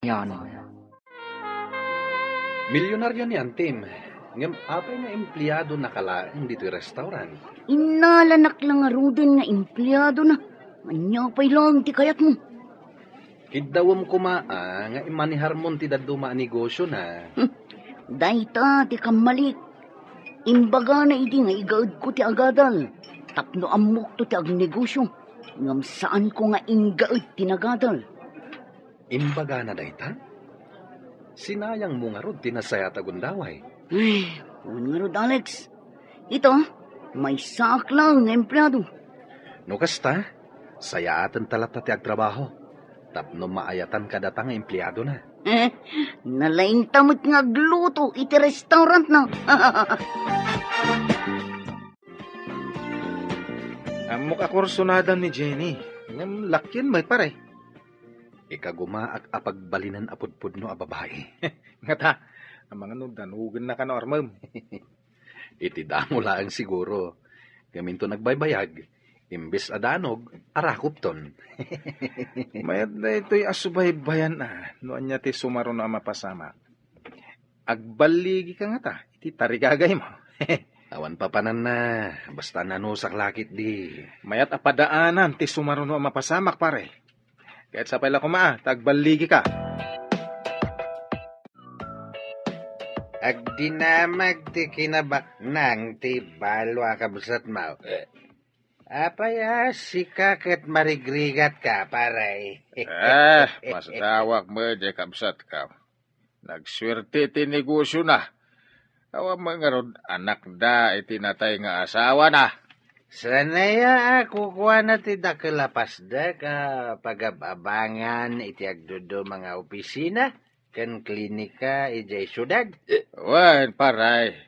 Yan. Milyonaryo ni Antim. Ngam apay nga empleyado nakalaang dito yung restaurant. Inalanak lang nga rudin nga empleyado na. Manyapay lang ti kayat mo. Kidawam kumaa nga imanihar mon ti daduma negosyo na. Dayta ti kamalik. Imbaga na idi nga igaad ko ti agadal. Tapno amok to ti agnegosyo. Ngam saan ko nga ingaad ti nagadal. Imbaga na dayta? Sinayang mo nga rod tinasaya tagundaway. Ay, nga rod Alex. Ito, may sak lang nga empleyado. No kasta, sayatan talata ti agtrabaho. Tapno maayatan kadatang empleyado na. Nalaing tamot nga gluto iti restaurant na. Amok akursunadan ni Jenny. Ngam lakyan may pare. Ikagumaak apagbalinan apudpud no a babae. Nga ta, ang mga danugan na ka no armam. Iti damo laang siguro. Gaminto nagbaybayag. Imbes adanog, arakupton. Mayad na ito'y asubay-bayan na. Noon niya ti sumaro na mapasama. Agbaligi ka nga ta. Iti tarigagay mo. Awan pa panan na. Basta nanusak lakit di. Mayat apadaanan ti sumaro na mapasamak pare. Kahit sa pala kumaa, tagbaligi ka. Agdinamag ti kinabak nang ti balo akabsat mo. Apaya sikakat marigrigat ka, paray. Mas dawak mo, kabsat ka. Nagswerte ti negosyo na. Awa mga rod, anak da, itinatay nga asawa na. Sanaya ako kuha na ti dakalapas da ka pagababangan iti agdudo mga opisina kan klinika ijay syudad. Wan, paray.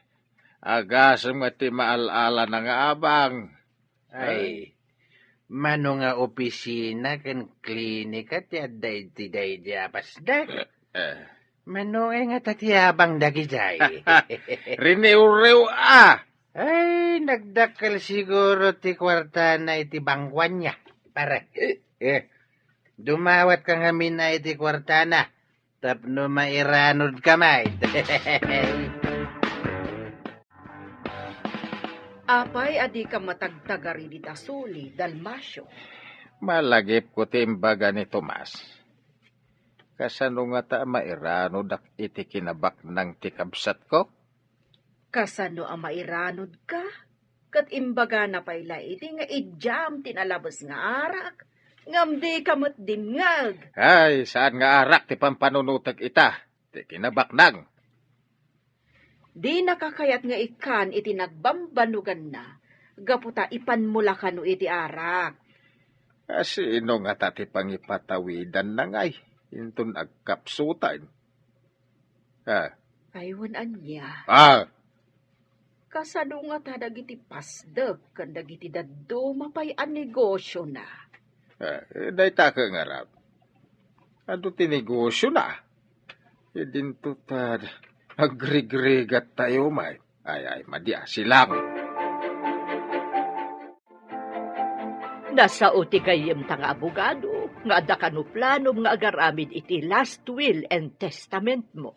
Agasam nga ti maalala na nga abang. Ay, mano nga opisina kan klinika ti aday ti day di apasda. Mano nga tatiyabang dagijay. Riniw-rew Ay, nagdakal siguro ti kwarta na iti bangkwan niya. Para. Dumawat ka nga mina iti kwarta na. Tapno mairanod ka may. Apay, adi ka matagtagari di tasuli, dalmasyo. Malagip ko timbaga ni Tomas. Kasano nga ta mairano dak iti kinabak ng tikabsat ko? Kasano ang mairanod ka? Kat imbaga na payla iti nga ijam tinalabas nga arak. Ngam di kamot dingag. Ay, saan nga arak ti pampanunutag ita? Ti kinabak nang. Di nakakayat nga ikan iti nagbambanugan na. Gaputa ipanmula ka no iti arak. Sino nga tati pangipatawidan na ngay? Intun agkapsutan. Aywan anya. Kasano nga ta dagiti pasdeg kan dagiti daddo mapay an negosyo na. Day ta ka nga rap. Ano tinegosyo na? Idinto ta agrigrigat tayo may. Ay, madya silang. Nasa uti kayem ta nga abogado, nga adda kano plano nga agaramid iti last will and testament mo.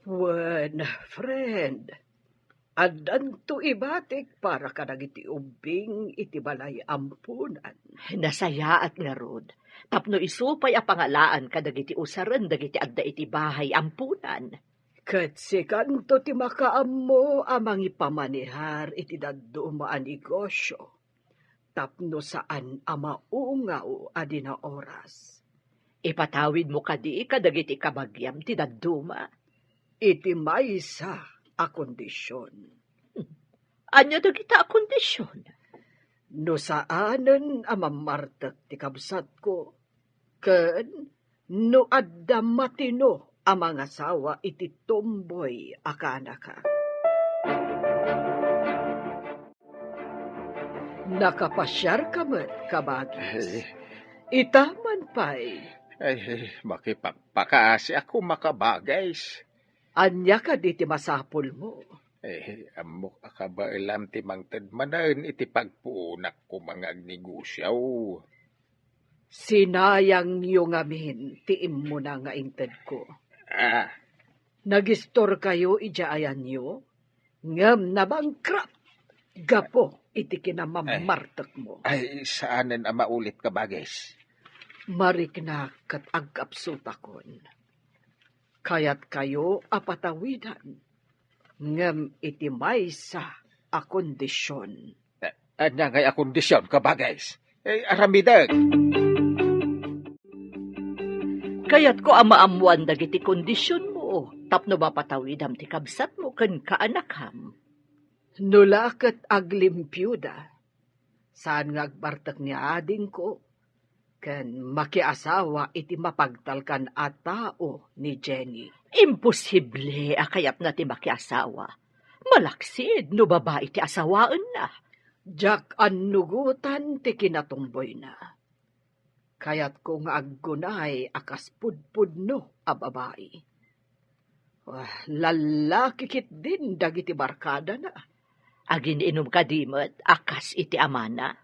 Wen, friend, addan to ibatik para ka nagiti ubing iti balay ampunan. Nasaya at nga rod, tapno isupay a pangalaan ka dagiti usaran dagiti adda iti bahay ampunan. Ket si kanto ti makaammo amang ipamanihar iti daddo maan negosyo. Tapno saan amaungaw adi na oras. Ipatawid mo kadi kadagiti kabagyam ti dadduma. Iti maysa a kondisyon. Anya dagita a kondisyon? No saanen amamartek ti kabsat ko. Ken no adda matino ang mga asawa iti tomboy akanaka. Nakapasyar ka man, kabagis. Itaman pa'y. Ay, makipagpakaasi ako makabagays. Anya ka di ti masapol mo. Amok akabailam ti mangtad manan iti pagpuunak ko mga agnegosyaw. Sinayang niyo ngamin, tiim mo na nga inted ko. Ah, Nagistor kayo, ijaayan niyo, ngam na bankrupt. Gapo, iti kinamamartak mo. ay, saanen ang maulit ka bagay? Marik na kat agkapsutakon. Kayat kayo apatawidan, ngam iti maysa a kondisyon. Anya ngay a kondisyon ka bagay? Aramidag. Kayat ko amaamuan dagiti kondisyon mo, tapno mapatawidam ti kabsat mo ken kaanakham. Nulakat aglimpyuda, saan nga agbartak ni ading ko, ken makiasawa iti mapagtalkan a tao ni Jenny. Imposible akayat na ti makiasawa. Malaksid no babae ti asawaan na. Jak annugutan ti kinatumboy na. Kayat ko nga aggunay akas pudpudno a babae. Lalaki kit din dagiti barkada na. Agin inom ka dimot, akas iti amana.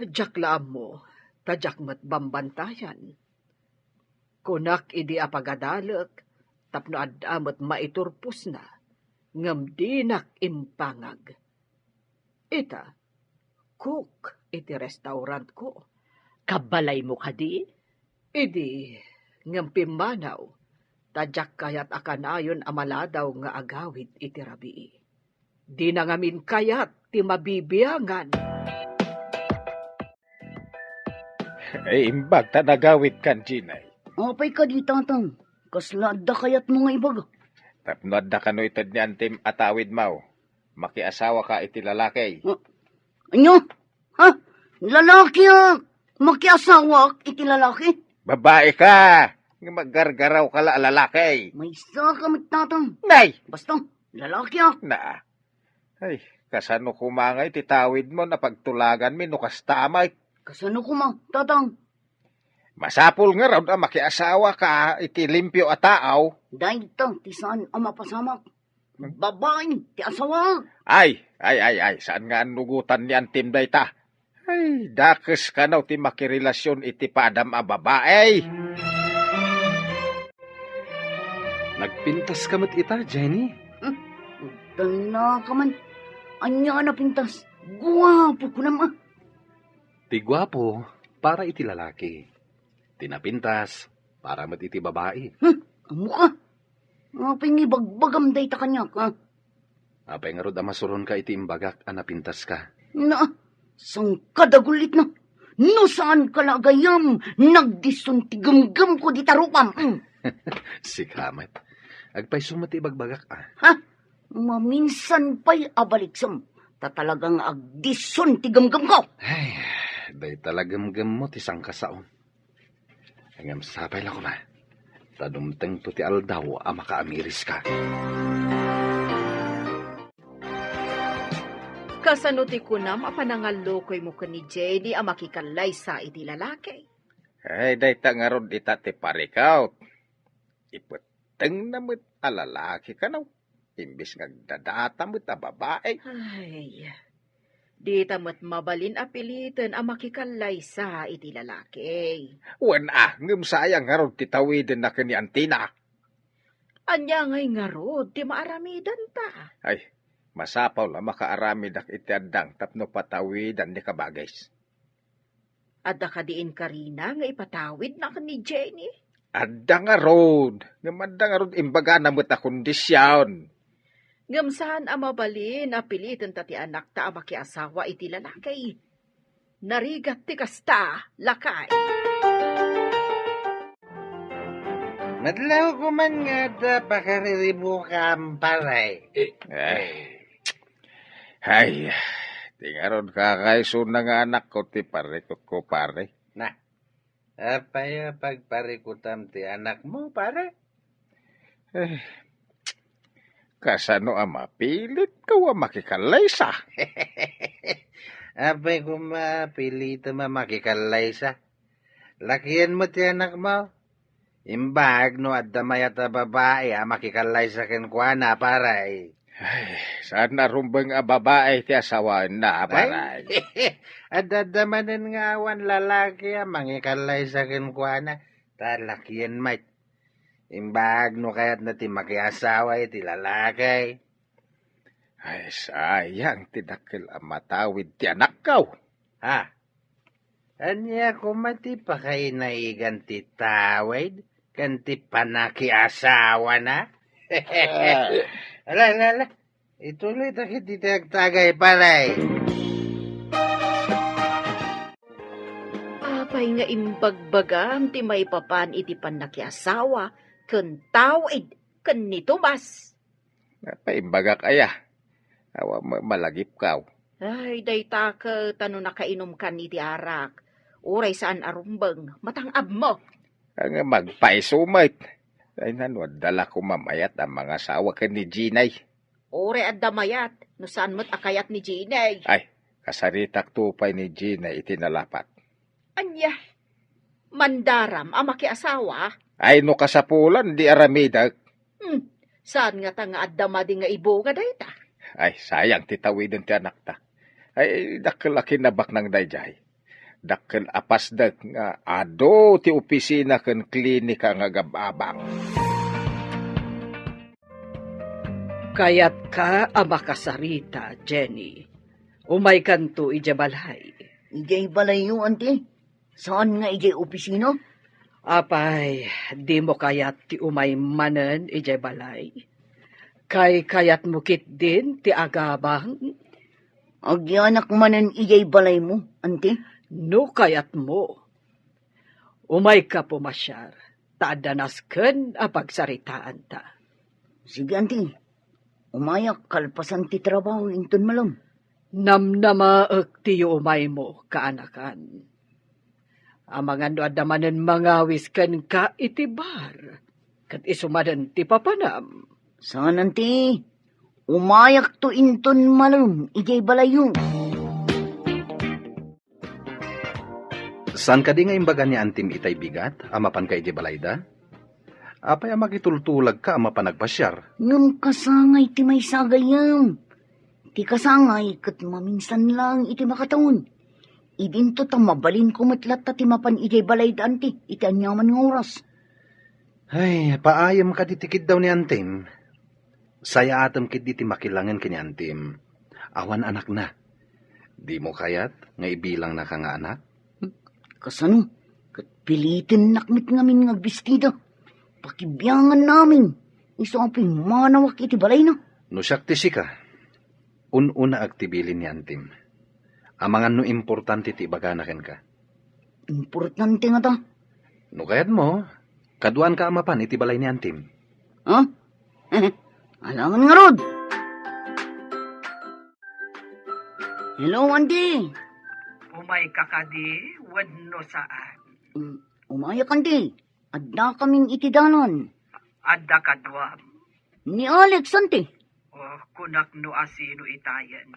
Jak laam mo, tadyak mat bambantayan. Kunak idi apagadalek, tapno adamot maiturpus na, ngam dinak impangag. Ita, cook iti restaurant ko. Kabalay mo ka di? Idi, ngam pimanaw, tadyak kayat akanayon amaladaw nga agawid iti rabii. Di na ngamin kayat ti mabibiyangan. Imbag ta nagawid kan, Ginay. Apay ka di, tatang. Kasla da kayat mo nga ibag. Tapnod na kano itad ni Antim atawid mau. Makiasawa ka iti lalaki. Anyo? Ha? Lalaki makiasawa iti lalaki? Babae ka! Maggargaraw ka la lalaki. May isa kamit, tatang. Nay! Basta, lalaki Na. Ay, kasano kumangay titawid mo na pagtulagan mi no kastamay. Kasano ko ma, tatang? Masapul nga raw na makiasawa ka iti limpyo a taaw. Dahil ito, ti saan ang mapasamak? Babae, ti asawa. Ay, saan nga nugutan ni Antim day ta? Ay, dakes ka na ti makirelasyon iti padam a babae. Nagpintas ka mat ita, Jenny. Dala ka man. Anya na pintas. Guwapo ko naman. Ti gwapo, para iti lalaki. Tinapintas, para mat iti babae. Amo ka. Apay nga bagbagam day ta kanya ka. Apay nga rod amasuron ka iti imbagak, anapintas ka. Na, sang kadagulit na. No saan kalagayam, nagdison tigam-gam ko di tarupam. Si Kamet. Agpay sumati bagbagak Ha? Maminsan pa'y abaliksam. Tatalagang agdison tigam-gam ko. Ay, day talagamgam mo ti sangkasaon. Hangam sapay lang ko na. Tadumteng to ti aldaw a makaamiris ka. Kasano ti kunam apanangalokoy mo ka ni Jenny ang makikalay sa iti lalaki. Ay, day ta nga ron ita ti parikaw. Ipeteng na mo't alalaki ka na. Imbis nga dadata mo't a babae. Ay, di tamat mabalin apilitan ang makikalay sa iti lalaki. Wan ngam sayang nga ron titawidin na kani Antina. Anya ngay nga rod, di maaramidan ta. Ay, masapaw la makaaramid ak iti addang tapno patawidan ni kabagays. Adda ka diin karina nga ipatawid na ka ni Jenny. Adda nga rod. Adda nga rod imbaga na mo't a kondisyon. Ngamsaan ang mabalin apilitan ta ti anak ta ang makiasawa iti lalaki. Narigat ti kasta, lakay. Madlaw ko man nga da pakariribo ka paray. Ay, tingaron kakaiso na nga anak ko ti parikot ko pare. Na, apaya pagparikutam ti anak mo pare. Kasano ang mapilit ka wa makikalay sa? Apay ko mapilito makikalay sa. Lakihan mo ti anak mo. Imbag no at damay at babae makikalay sa kenkwana paray. Ay, saan narumbang babae ti asawan na, baray? Adadamanin nga awan lalaki mangikalay sa kinkwana. Talakyan mate. Imbag no kayat na ti makiasawa iti lalaki. Ay, sayang, tinakil ang matawid ti anak kaw. Ha? Anya ko mati pa kay naigan ti tawid? Kan ti panakiasawa na? Ala. Ituloy takit ti tagay palay. Apay nga imbagbagam ti may papan iti panakiasawa, ken tawid, ken ni Tomas. Paimbagak aya. Awa malagip kaw. Ay, dayta ka tano nakainom kan iti arak. Uray saan arumbang, matangab mo. Ang magpaisumait. Ay nanod, dala ko mamayat ang mga asawa ka ni Ginay. Uray at damayat, no saan mo't akayat ni Ginay. Ay, kasaritak tupay ni Ginay itinalapat. Anya, mandaram ang makiasawa. Ay no kasapulan, di aramidag. Saan nga ta nga at damadi nga ibo nga dayta? Ay, sayang titawidin ti anak ta. Ay, dakil akinabak ng dayjay. Dakil apasdag nga ado ti opisina ken klinika nga gababang. Kayat ka ang makasarita, Jenny. Umay kanto ija balay. Ijay balay yung ante. Saan nga ijay opisina? Apay, di mo kayat ti umay manen ija balay. Kay kayat mo kit din ti agabang. Agyanak manan ijay balay mo, ante. No kayat mo. Umay ka pumasyar. Taadanas ken a pagsaritaan ta. Sige, ante. Umayak kalpasan ti trabaho inton malam. Namnamaak ti umay mo, kaanakan. Amangan do adamanen mangawis ken ka iti bar. Kat isumadan ti papanam. Saan, ante? Umayak to inton malam, ijay balay yung. San ka di nga imbaga ni Antim itay bigat, amapan ka iti balayda? Apay makitultulag ka ama panagpasyar. Ngam kasangay ti may sagayam. Ti kasangay kat maminsan lang iti makataon. Idinto ta mabalin kumatlat ta ti mapan ijay balayda ante, iti anyaman ng oras. Ay, paayam ka ditikid daw ni Antim. Saya atam kid di ti makilangan kini Antim. Awan anak na. Di mo kayat nga ibilang na ka nga anak? Kasano? Kat pilitin nakmit ngamin nga bestida. Pakibiyangan namin. Iso ang pimanawak iti balay na. No siyak ti sika. Una aktibilin ni Antim. Amangan no importante ti baganaken ka. Importante nga ta. No kayat mo, kaduan ka amapan iti balay ni Antim. Ha? Alangan nga rod. Hello, Andi. Umay kakadi, wadno saan. Umayak, Andi. Adda kaming itidanan. Adda kadwam. Ni Alex, Andi. Kunak no asino itayan.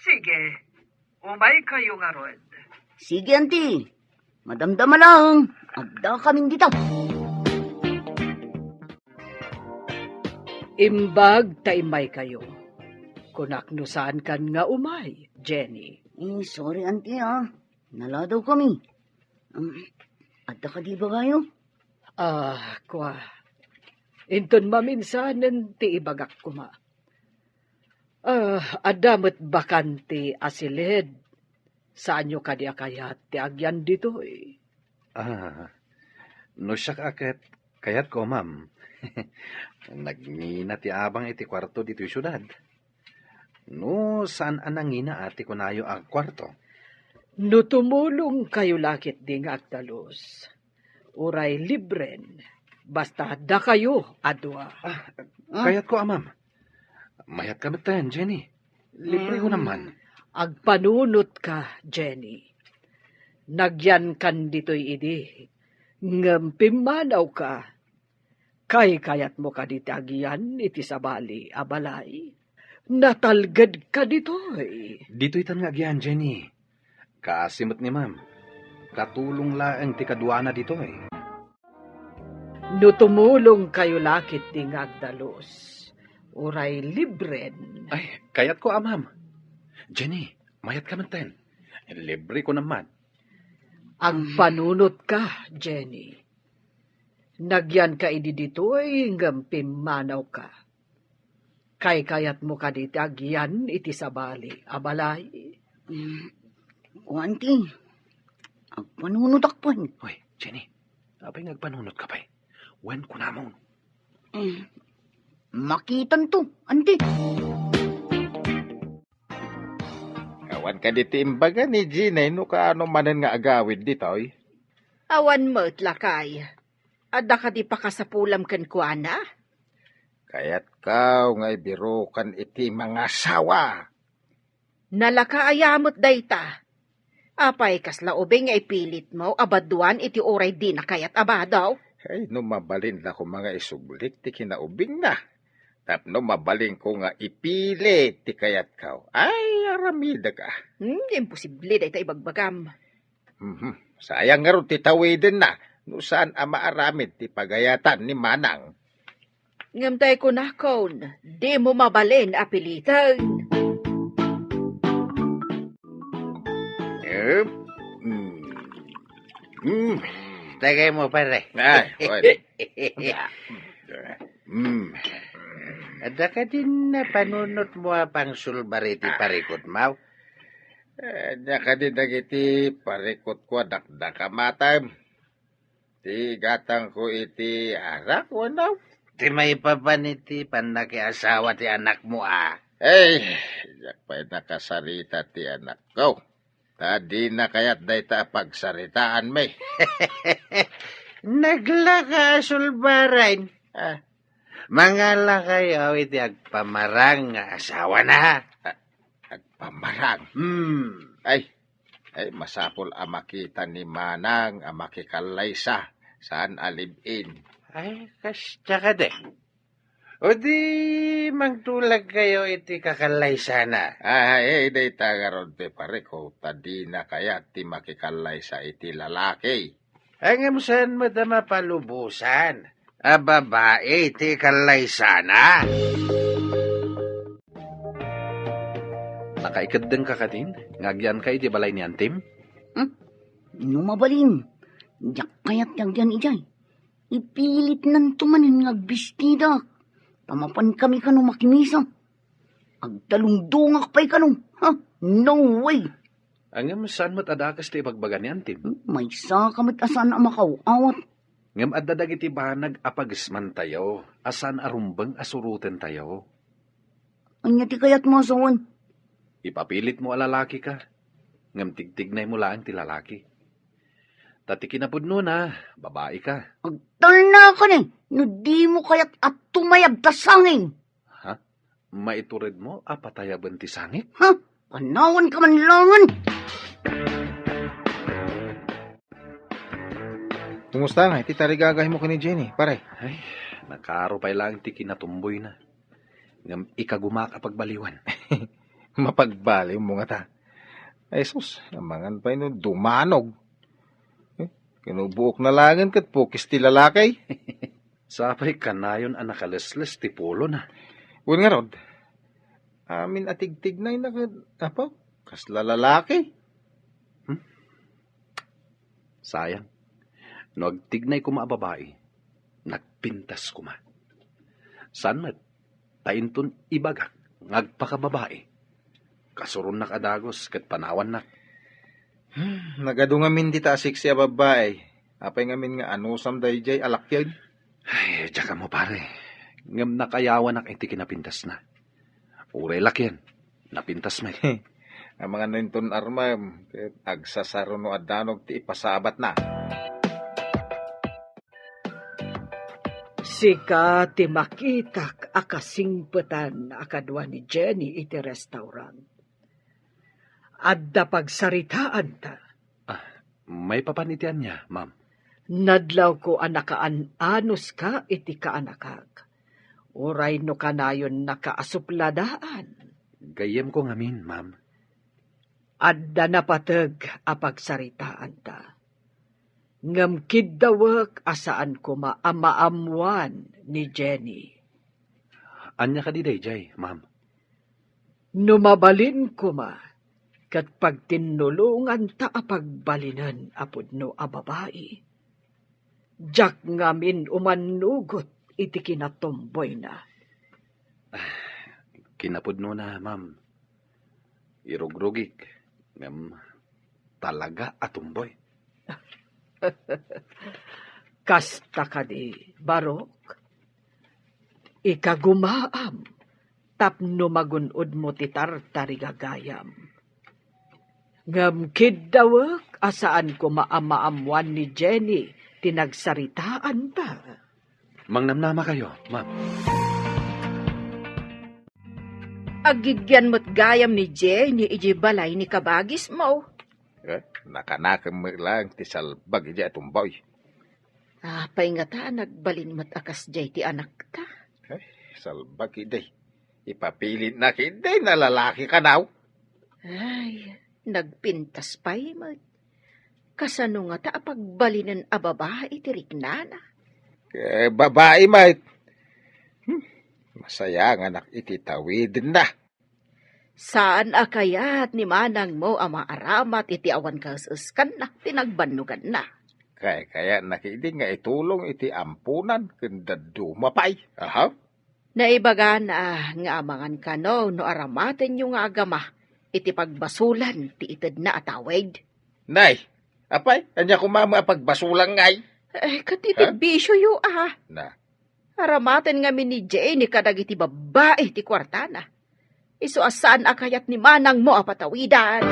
Sige, umay kayo nga rod. Sige, Andi. Madamdama lang. Adda kaming dito. Imbag taimay kayo. Kunak no saan kan nga umay, Jenny. Sorry, Andi, Naladaw kami. Adda ka di ba kayo? Kwa. Inton maminsanan ti ibagak kuma. Adamot bakante asilid. Saan nyo kadi akayat ti agyan dito eh. No siyak akit, kayat ko, ma'am. Nagngina ti abang iti kwarto dito yung syudad. No, saan anangina ati kunayo ang kwarto? No tumulong kayo lakit di nga agtalos. Uray libren. Basta da kayo, adwa. Kayat ko, ma'am. Mayat kami tayo, Jenny. Libre ko naman. Agpanunot ka, Jenny. Nagyan kan dito'y idi. Ngampimanaw ka. Kayat mo ka diti agian iti sabali abalay. Natalgad ka dito'y. Dito'y tanagyan, Jenny. Kasimot ni ma'am. Katulong laeng ti kadwana dito'y. No tumulong kayo lakit di nga agdalos. Uray libren. Ay, kayat ko, ma'am. Jenny, mayat ka man ten. Libre ko naman. Ang panunot ka, Jenny. Nagyan ka idi dito ay hinggang pimanaw ka. Kayat mo ka dito agyan iti sabali. Abalay. Kuanti, ang panunutakpan. Hoy, Jenny, apay nagpanunot ka pa. Wen ko namon. Makitan to, anti. Awan ka diti imbaga ni Gina, no ka ano manan nga agawid ditoy. Awan mo't lakay. Ada ka di pa kasapulam kan kuana? Kaya't kaw nga ibiro kan iti mga sawa. Nalakaayamot dayta. Apay kasla ubing nga ipilit mo, abaduan iti oray di na kayat abadaw. Ay, no mabalin na ko mga isuglik ti kinaubing na. Tapno mabalin ko nga ipilit ti kayat kaw. Ay, aramida ka. Imposible dayta ibagbagam. Sayang nga ron ti tawidin na. No saan ama aramid ti pagayatan ni Manang. Ngamtay ko na kon, di mo mabalin apilitan. Tagay mo, pare. Ay, oy. Ada ka din na panunot mo pang sulbariti parikot mau. Nya ka din dagiti parikot ko dakdaka matam. Ti gatang ko iti arak wanaw. Ti may papaniti panaki asawa ti anak mo Ay, yak pa'y nakasarita ti anak ko. Tadi na kaya't dayta pagsaritaan may. Naglaka sulbarain. Mangala kayo iti agpamarang nga asawa na. Agpamarang. Ay, masapol makita ni Manang makikalaysa saan alibin. Ay, kasya ka de. O di magtulag kayo iti kakalay sana. Ay, dayta garon ti pare ko. Tadi na kaya ti makikalaysa iti lalaki. Ang saan mo da mapalubusan? Babae iti kalay sana. Nakaikadeng ka ka din? Ngagyan ka iti balay ni Antim? Numabalin. Yak kayat yan ijay. Ipilit nan tumanin ngagbistida. Tamapan kami kanu makimisa. Agdalungdungak pa'y kanu. No way. Angam saan mo't adakas ti ibagbaga ni Antim? May sa kamit asan ang makawawat. Ngam addadag iti banag apagisman tayo. Asan arumbang asuruten tayo. Anya ti kayat mo asawan. Ipapilit mo alalaki ka. Ngam tigtignay mo lang ti lalaki. Tati kinapudno na, babae ka. Agtal na ka ni. No di mo kayat at tumayab ta sangin. Ha? Maiturid mo, apatayaban ti sangit? Panawan ka man langan. Kumusta nga? Iti tarigagay mo ka ni Jenny, pare. Ay, nakaro pa lang ti kinatumboy na. Ngam ikagumaka pagbaliwan. Mapagbaliw mo nga ta. Ay sus, amangan pa ino dumanog. Kinubuok na langan kat pukis ti lalakay. Sapay kanayon ang nakalesles ti pulo na. Uwan nga rod. Amin atigtig na apaw. Kasla lalaki. Sayang. No agtignay ko maababae, nagpintas ko ma. San mat, tainton ibagak, ngagpakababae. Kasuron na kadagos, kat panawan na. Nagado ngamin di tasik siya babae. Apay ngamin nga anusam dayjay alakyan. Ay, tsaka mo pare. Ngam nakayawan na iti kinapintas na. Uray lakyan, napintas may. Ang mga ninton armam, agsasaro no adanog ti ipasabat na. Sika ti makitak akasingpetan akadwa ni Jenny iti restaurant. Adda pagsaritaan ta. May papanitian niya, ma'am. Nadlaw ko anakaananos ka iti kaanakag. Uray no kanayon nakaasupladaan. Gayem ko ngamin, ma'am. Adda napateg apagsaritaan ta. Ngamkid dawak asaan ko maamaamuan ni Jenny. Anya ka di dayjay, ma'am. Numabalin ko ma, kat pagtinulungan ta apagbalinan apod no a babae. Jak ngamin umanugot iti kinatomboy na. Kinapudno na, ma'am. Irugrugik. Ngam, talaga atumboy. Kasta ka di, Barok. Ikagumaam, tapno magunod mo ti tarigagayam. Ngam kidawak, asaan ko maamaamuan ni Jenny, tinagsaritaan ta. Mangnamnama kayo, ma'am. Agigyan mo't gayam ni Jenny, iji balay ni kabagis mo. Nakanakam mo lang ti salbag ija tumboy. Pay nga ta, nagbalin mo't akas jay ti anak ta. Salbag iday. Ipapilit na kiday na lalaki ka now. Ay, nagpintas pa'y mo't. Kasano nga ta apagbalinan a babae ti riknana. Babae mait. Masaya nga nakititawid na. Saan akayat ni manang mo ang maaramat iti awan kasuskan na, tinagbanugan na. Kaya nakidi nga itulong iti ampunan kanda dumapay. Aha. Naibaga na nga amangan ka no aramaten yung nga agama iti pagbasulan ti itad na atawid. Nay, apay, anya kumama pagbasulang ngay. Katitid bisyo yu Na, Aramaten nga ni Jay ni kadag iti babae ti kwartana. Iso asaan akayat ni manang mo apatawidan.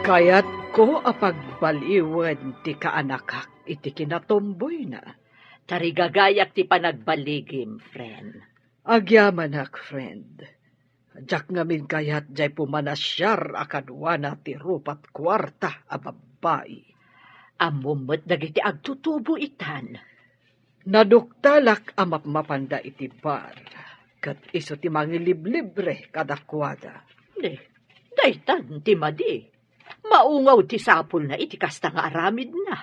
Kayat ko apagbaliwan ti kaanakak iti kinatomboy na. Tarigagayak ti panagbaligim, friend. Agyamanak, friend. Jak ngamin kayat jay pumanasyar akadwana ti rupat kwarta a babae. Amumot dagiti agtutubo itan. Naduktalak amapmapanda iti bar. Kat iso ti mangiliblibre kadakwada. Daytan ti madi. Maungaw ti sapul na iti kasta nga aramid na.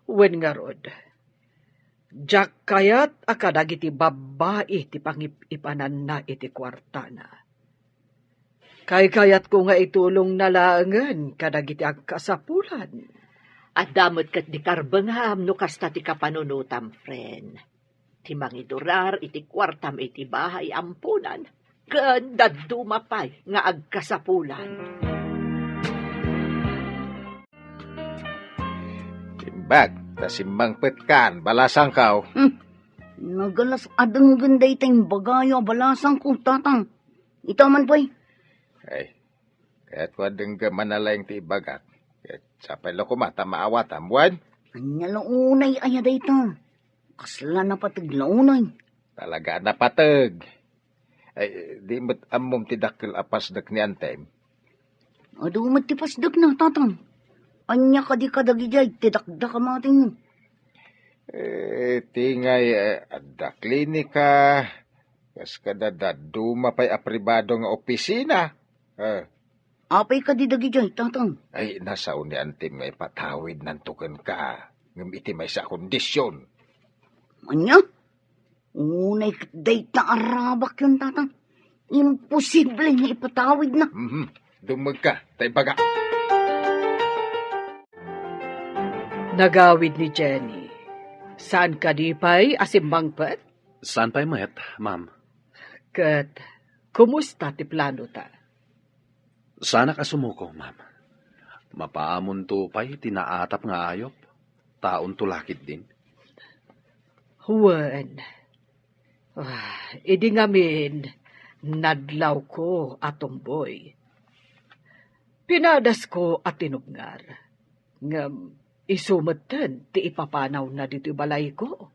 Wen nga rod. Jak kayat akadag iti babae ti pangipanan na iti kwartana. Kayat ko nga itulong nalangan kadag iti agkasapulan. At damot kat di karbangam no kasta ti kapanunutam, friend. Ti mangidurar iti kwartam iti bahay ampunan. Ganda dumapay nga agkasapulan. timbag, tasimbang petkan, balasang kaw. Nagalas adang ganda itang bagayo balasang ko, tatang. Ito man po'y. Ay, kaya't wadeng manalayang ti ibagak. Sapay lo kumata maawat ambuan. Anya launay ayada ito. Kasla na pataglaunay. Talaga na patag. Ay, di mo't amom ti dakil apasdak ni Antem. Ado matipasdak na, tatang. Anya ka di kadagijay, tidakda ka mating mo. Tingay, adda klinika. Kas kadada dumapay apribado nga opisina. Apay ka di dagijay, tatang. Ay, nasa ni Antem nga ipatawid ng tukan ka. Ngam iti may sa kondisyon. Anya? Unay date na arabak yun, tatang. Imposible nga ipatawid na. Dumag ka, tay baga. Nagawid ni Jenny. Saan ka di pa'y asimbangpet? Saan pa'y met, ma'am? Kat, kumusta ti plano ta? Sana ka sumuko, ma'am. Mapaamon to pa'y tinaatap nga ayop. Taon tulakid din. Huwan. Idi ngamin, nadlaw ko atong boy. Pinadas ko at tinugnar. Ngam, isumatan ti ipapanaw na dito balay ko.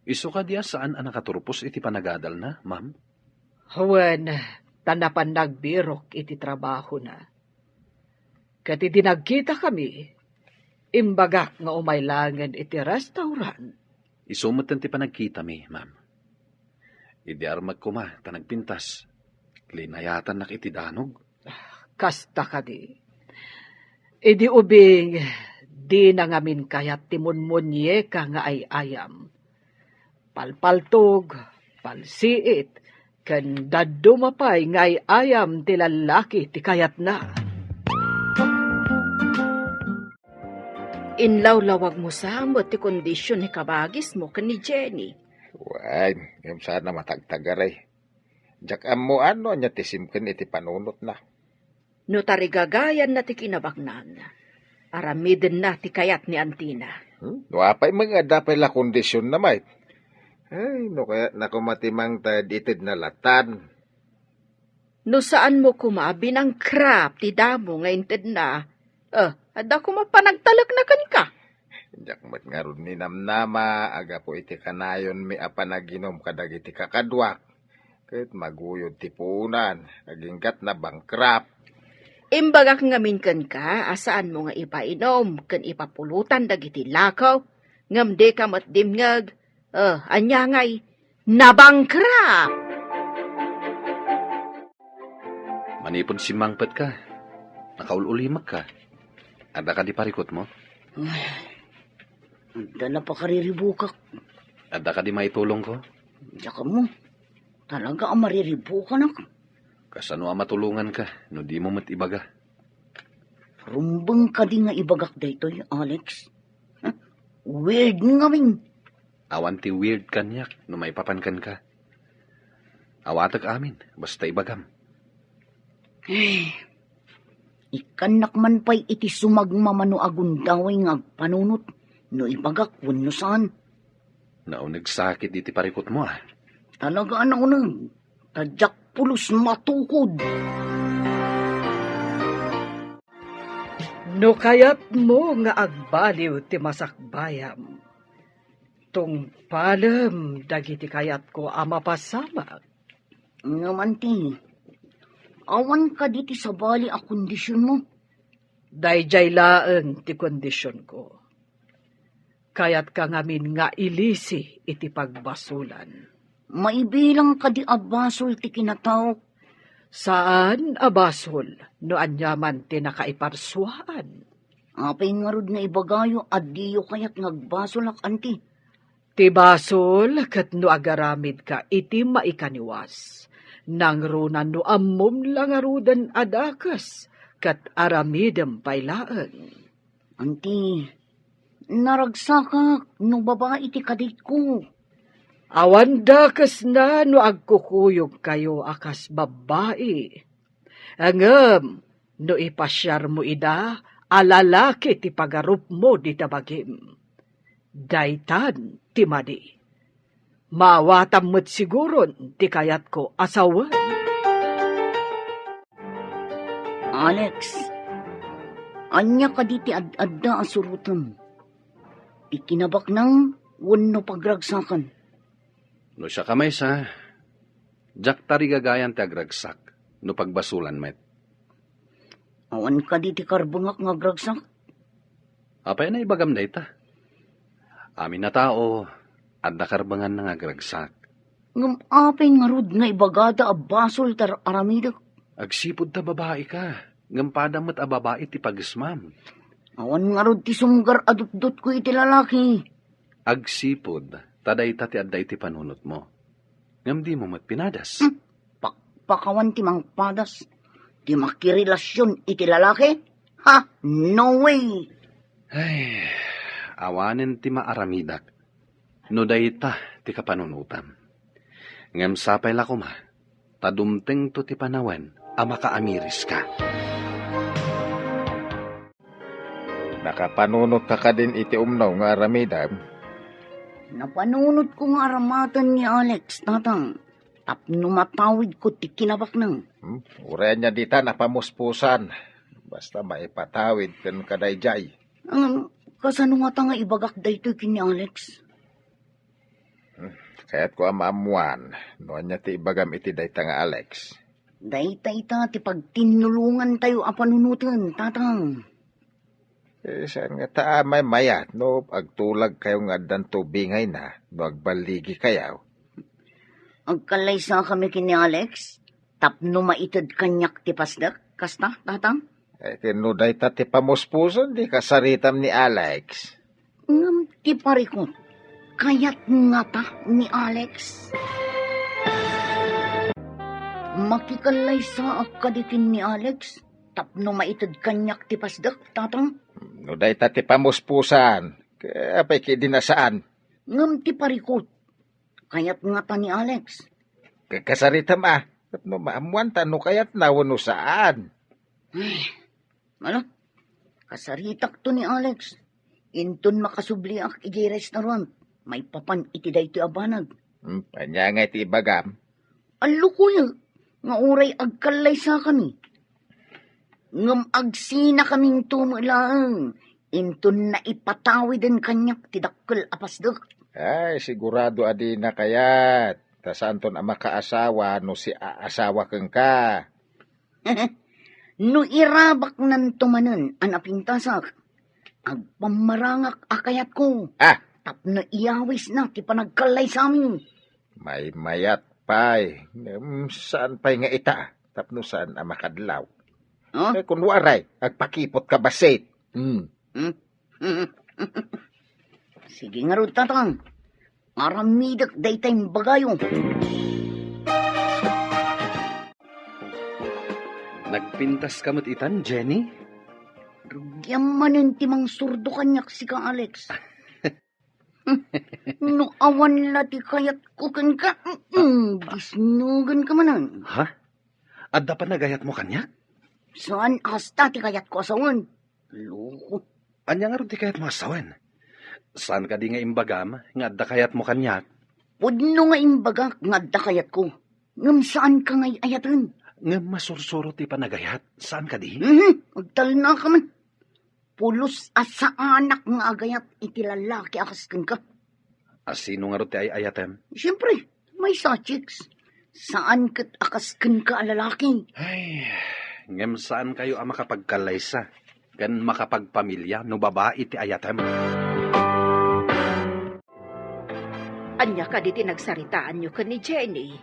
Iso ka diya saan ang nakaturpos iti panagadal na, ma'am? Huwan, tanapan nagbirok iti trabaho na. Kati dinagkita kami, imbagak nga umaylangan iti restaurant. Isumatan ti panagkita mi, ma'am. Idi armag kuma, tanagpintas. Linayatan nak iti danog. Kasta ka di. Idi ubing, di na ngamin kayat timunmunye ka nga ay ayam. palpaltog, palsiit, kan daddo mapay ngay ayam ti lalaki ti kayat na. Inlawlawag mo sa amot ti kondisyon ni kabagis mo kan ni Jenny. Wan, yung sana matagtagaray. Jak mo ano niya tisimken iti panunot na. No tarigagayan na ti kinabaknan. Aramiden na ti kayat ni Antina. Wapay mga dapay la kondisyon na may. Ay, no kaya nakumatimang tad itid na latan. No saan mo kumabi ng crap ti damo ngayon tid na. Ada ko mapanagtalag na kan ka. Jak mat nga ron ni namnama, aga po iti kanayon mi apanaginom kadag iti kakadwak. Kahit maguyod ti punan, agingkat na bankrupt. Imbagak ngamin kan ka, asaan mo nga ipainom, kan ipapulutan dagiti lakaw, ngamde ka matdimngag, anya ngay, nabangkrap! Manipod si mangpet ka. Nakaululimak ka. Ada ka di parikot mo? Dala pa kariribukak. Ada ka di maitulong ko? Tsaka mo, talaga ang mariribukan ako. Kasano ang matulungan ka, no di mo matibaga. Rumbang ka di nga ibagak daytoy, Alex. Weird nga min. Awan ti weird kanyak, no may papankan ka. Awatag amin, basta ibagam. Ikanak man pa'y iti sumagmamano agundaway nga agpanunot, no ibagak wano saan. Naunag sakit iti parikot mo ah. Talaga ano na, tadyak pulos matukod. No kayat mo nga agbaliw ti masakbayam. Tung palem dagiti kayat ko amapasamak. Ngaman ti, awan ka diti sa bali a kondisyon mo. Dayjay laeng ti kondisyon ko. Kayat ka ngamin nga ilisi iti pagbasulan. Maibilang ka di abasol ti kinataw. Saan abasol no anyaman ti nakaiparsuaan? Apay nga rod nga ibagayo adiyo kayat ngagbasol ak anti. Ti basol kat no agaramid ka iti maikaniwas. Nang runan no ammom lang arudan adakas kat aramidem paylaan. Anti, naragsakak no babae ti kadit ko. Awan dakas na no agkukuyog kayo akas babae. Angem, no ipasyar mo ida, alalaki ti pagarup mo di tabagim. Daytan ti madi. Maawatam mo't siguron ti kayat ko asawan. Alex, anya ka di ti ad-adda asurutan. Ikinabak nang wano pagragsakan. No siya kamay sa, jak tarigagayan ti agragsak, no pagbasulan met. Awan ka di ti karbungak nga agragsak. Apay na ibagam da ita. Amin na tao, at nakarbangan na agragsak. Ngam apay nga rod nga ibagada abasol tar aramidak. Agsipod ta babae ka, ngampada mo't a babae ti pagismam. Awan nga rod ti sunggar adut-dut ko iti lalaki. Agsipod, taday ta ti adday ti panunot mo. Ngam di mo mo't pinadas. Pakawan ti mangpadas. Ti makirelasyon iti lalaki? Ha? No way! Ay, awanen ti maaramidak. No dayta ti kapanunutam. Ngem sapay la kuma, tadumteng to ti panawen, makaamiris ka. Nakapanunot ka din iti umnaw nga aramidam. Napanunod ko nga aramatan ni Alex, tatang. Tapno matawid ko ti kinabak nang. Ure niya dita napamuspusan. Basta maipatawid kan kadayjay. Kasano nga ta nga ibagak daytoy kini Alex? Kaya't ko amamuan. Noon niya ti ibagam iti dayta nga Alex. Daytay ta ti pagtinulungan tayo apanunutan, tatang. Saan nga ta may mayat no agtulag kayo nga dan tubingay na no agbaligi kayaw. Agkalaysa kami kini Alex. Tapno maitid kanyak ti pasdak, kasta, tatang? No dayta ti pamuspusan di kasaritam ni Alex. Ngam ti parikot. Kayat nga ta ni Alex. Makikalay sa akaditin ni Alex. Tapno maitid kanyak ti pasdak, tatang. No day tati pamuspusan. Kaya pa'y kidinasaan. Ngam ti parikot. Kayat nga ta ni Alex. Kakasaritam no maamuan no kayat nawano saan. Ano? Kasaritak to ni Alex. Inton makasubliak iti restaurant. May papan iti dayti abanag. Panya nga iti ibagam. Alo kuya, nga uray agkalay sa kami. Ngam agsina kaming tumulang. Inton na ipatawi din kanyak tidakkel apasdak. Ay, sigurado adi na kayat. Ta saan ton ang makaasawa no si aasawa kang ka. No irabak nan tumanan anaping tasak. Agpamarangak akayat ko. Tapno iyawis na ti panagkalay sa amin. May mayat pay. Saan pay nga ita? Tapno saan ang makadlaw? Huh? Kunwaray, agpakipot ka basit. Sige nga ron, tatang. Aramidak daytay bagayo. Nagpintas kamot itan, Jenny? Rugyamanin timang surdo kanyak si ka Alex. No awan lati kayat ko kan ka. Gisnugan ka manan. Ha? Adda pa nagayat mo kanyak? Saan hasta ti kayat ko asawan? Loko. Anya nga ron ti kayat mo asawan? Saan ka di nga imbagam nga adda kayat mo kanyak? Pudno nga imbagak nga da kayat ko. Ngam saan ka ngay ayatan? Nga masursuro ti panagayat. Saan ka di? Agtal na ka man. Pulos asa anak nga agayat iti lalaki akaskan ka. Sino nga ron ti ay ayatem? Siyempre, may sa chicks. Saan kat akaskan ka lalaki? Ay, ngem saan kayo ang makapagkalaysa? Gan makapagpamilya no babae ti ayatem? Anya ka di tinagsaritaan nyo ka ni Jenny.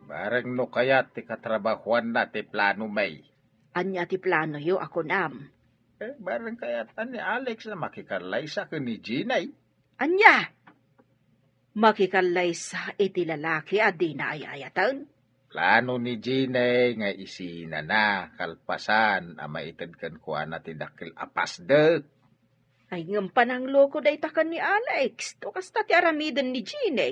Barang no kayat ti katrabahuan na ti plano may. Anya ti plano yo ako nam. Barang kayat ni Alex na makikalay sa ni Ginay. Anya? Makikalay sa iti lalaki at di na ayayatan. Plano ni Ginay nga isina na kalpasan ama itad kan kuha na ti dakil apasdek. Ay ngam panang loko day takan ni Alex. To kasta ti aramidan ni Gine.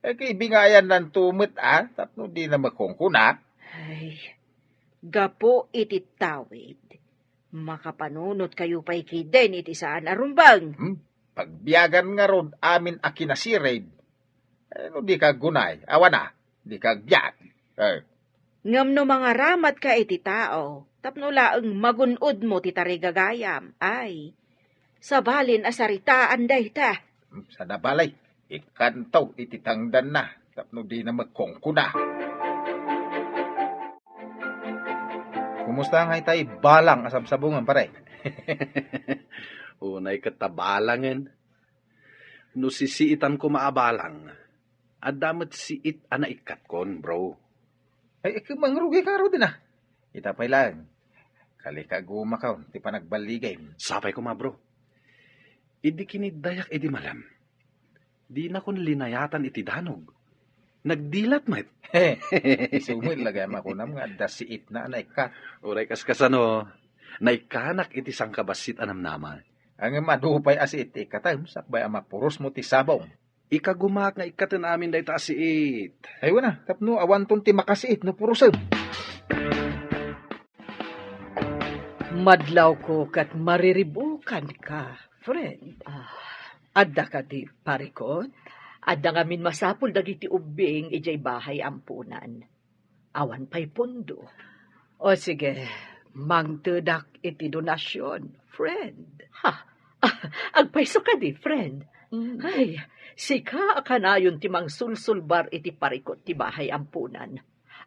Kaibingayan ng tumit tapno di na makongkuna. Ay, gapo iti tawid. Makapanunot kayo pa'y kiden iti saan arumbang. Pagbiyagan nga ron amin a kinasirid. No di ka gunay, awa na, di ka biyag. Ngam no mga ramat ka iti tao, tapno laeng magunod mo ti tarigagayam. Ay, sabalin asaritaan day ta. Sa nabalay, ikantaw iti tangdan na, tapno di na magkongkuna. Kumusta nga itay balang asabsabungan pare? Unay katabalangan. No sisiitan ko maabalang. Adamat siit anaikat kon, bro. Ay, mangrugi ka ro din Itapay lang. Kalikaguma ka, ti pa nagbaligay. Sapay ko bro. Idi kinidayak edi malam. Di na kon linayatan iti danog. Nagdilat met. Isumil lagay makunam nga dasiit na naikat. Uray kaskasano, naikanak iti sangkabasit anam nama. Ang madupay asit ikatam, sakbay ama puros mo ti sabong. Ikagumak nga ikatan amin day taasiit. Ay wana, tapno awan ton ti makasiit no purusom. Madlaw ko kat mariribukan ka, friend. Adda ka di parikot? Adda ngamin masapul dagiti ubing ijay bahay ampunan. Awan pa'y pundo. O sige, mangtudak iti donasyon, friend. Agpaiso ka di, friend. Ay, sika akanayon ti mang sulsulbar iti parikot ti bahay ampunan.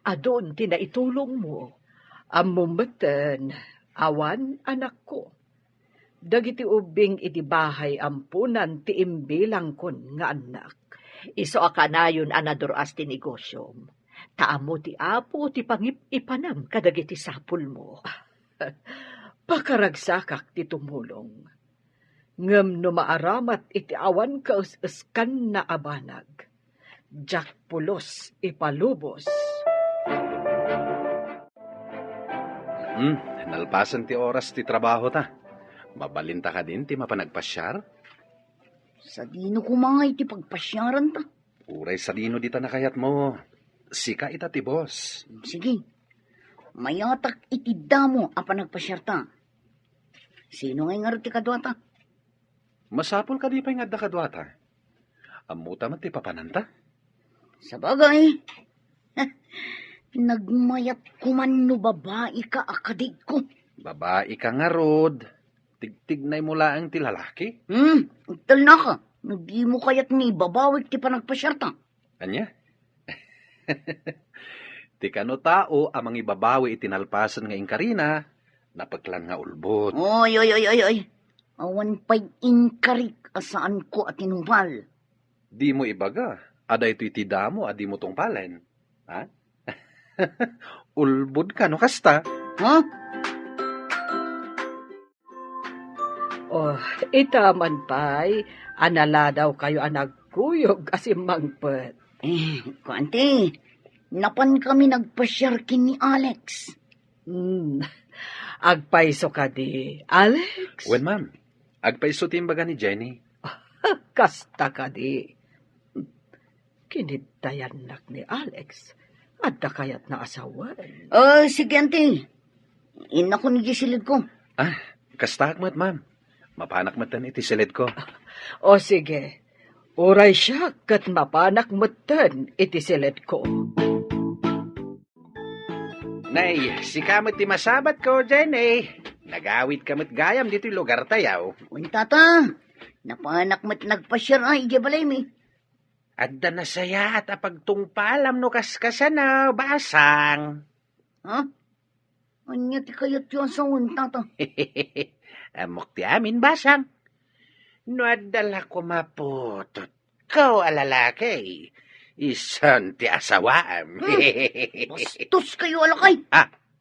Adon ti naitulong mo. Amumeten, awan anak ko. Dagiti ubing iti bahay ampunan ti imbilang kon nga anak. Iso akanayon anaduras ti negosyom. Taamo ti apo ti pangip-ipanam kadagiti sapul mo. Pakaragsakak ti tumulong. Ngem no maaramat iti awan kaus-uskan na abanag. Jak pulos ipalubos. Nalpasan ti oras ti trabaho ta. Mabalinta ka din ti mapanagpasyar. Sa dino kumangay ti pagpasyaran ta. Uray sa dino di ta nakayat mo. Sika ita ti boss. Sige, mayatak iti damo apan nagpasyar ta. Sino ngay nga ti kadwata? Masapol ka di pa nga kadwata. Amuta man ti papananta. Sa bagay, nagmayat kuman no babae ka akadig ko. Babae ka nga, Rod. Tigtignay mo laang ti lalaki. Tal na ka. No di mo kayat ni babawik ti panagpasyar ta. Anya? Ti kano tao amang ibabawi itinalpasan nga inkarina, napaglan nga ulbot. Oy. Awan pa'y inkarik asaan ko at inumpal. Di mo ibaga. Ada ito iti damo, adi mo tong palen. Ha? Ulbod ka, no kasta? Ha? Oh, itaman pa'y, anala daw kayo anagkuyog asim mangpet. Kuante, napan kami nagpasyar kin ni Alex. Agpaiso ka di, Alex? Wen, ma'am. Agpaisutin baga ni Jenny. Kasta ka di. Kinitayan nak ni Alex. Adda kayat na asawan. Sige, ante. Ina ko ni gisilid ko. Kastak mat, ma'am. Mapanak matan iti silid ko. O sige, uray siya kat mapanak matan iti silid ko. Nay, si kamot ti masabat ko, Jenny. Nagawit kamot gayam dito lugar tayaw. Tata, napanak mat nagpasyar ay igibalay mi. Adda na saya at apagtungpalam no kaskasana, basang. Ha? Anya ti kayat yung asawon, tata. Amok ti amin, basang. No adala ko maputot. Kau alalaki. Isan ti asawam. Bastos kayo alakay.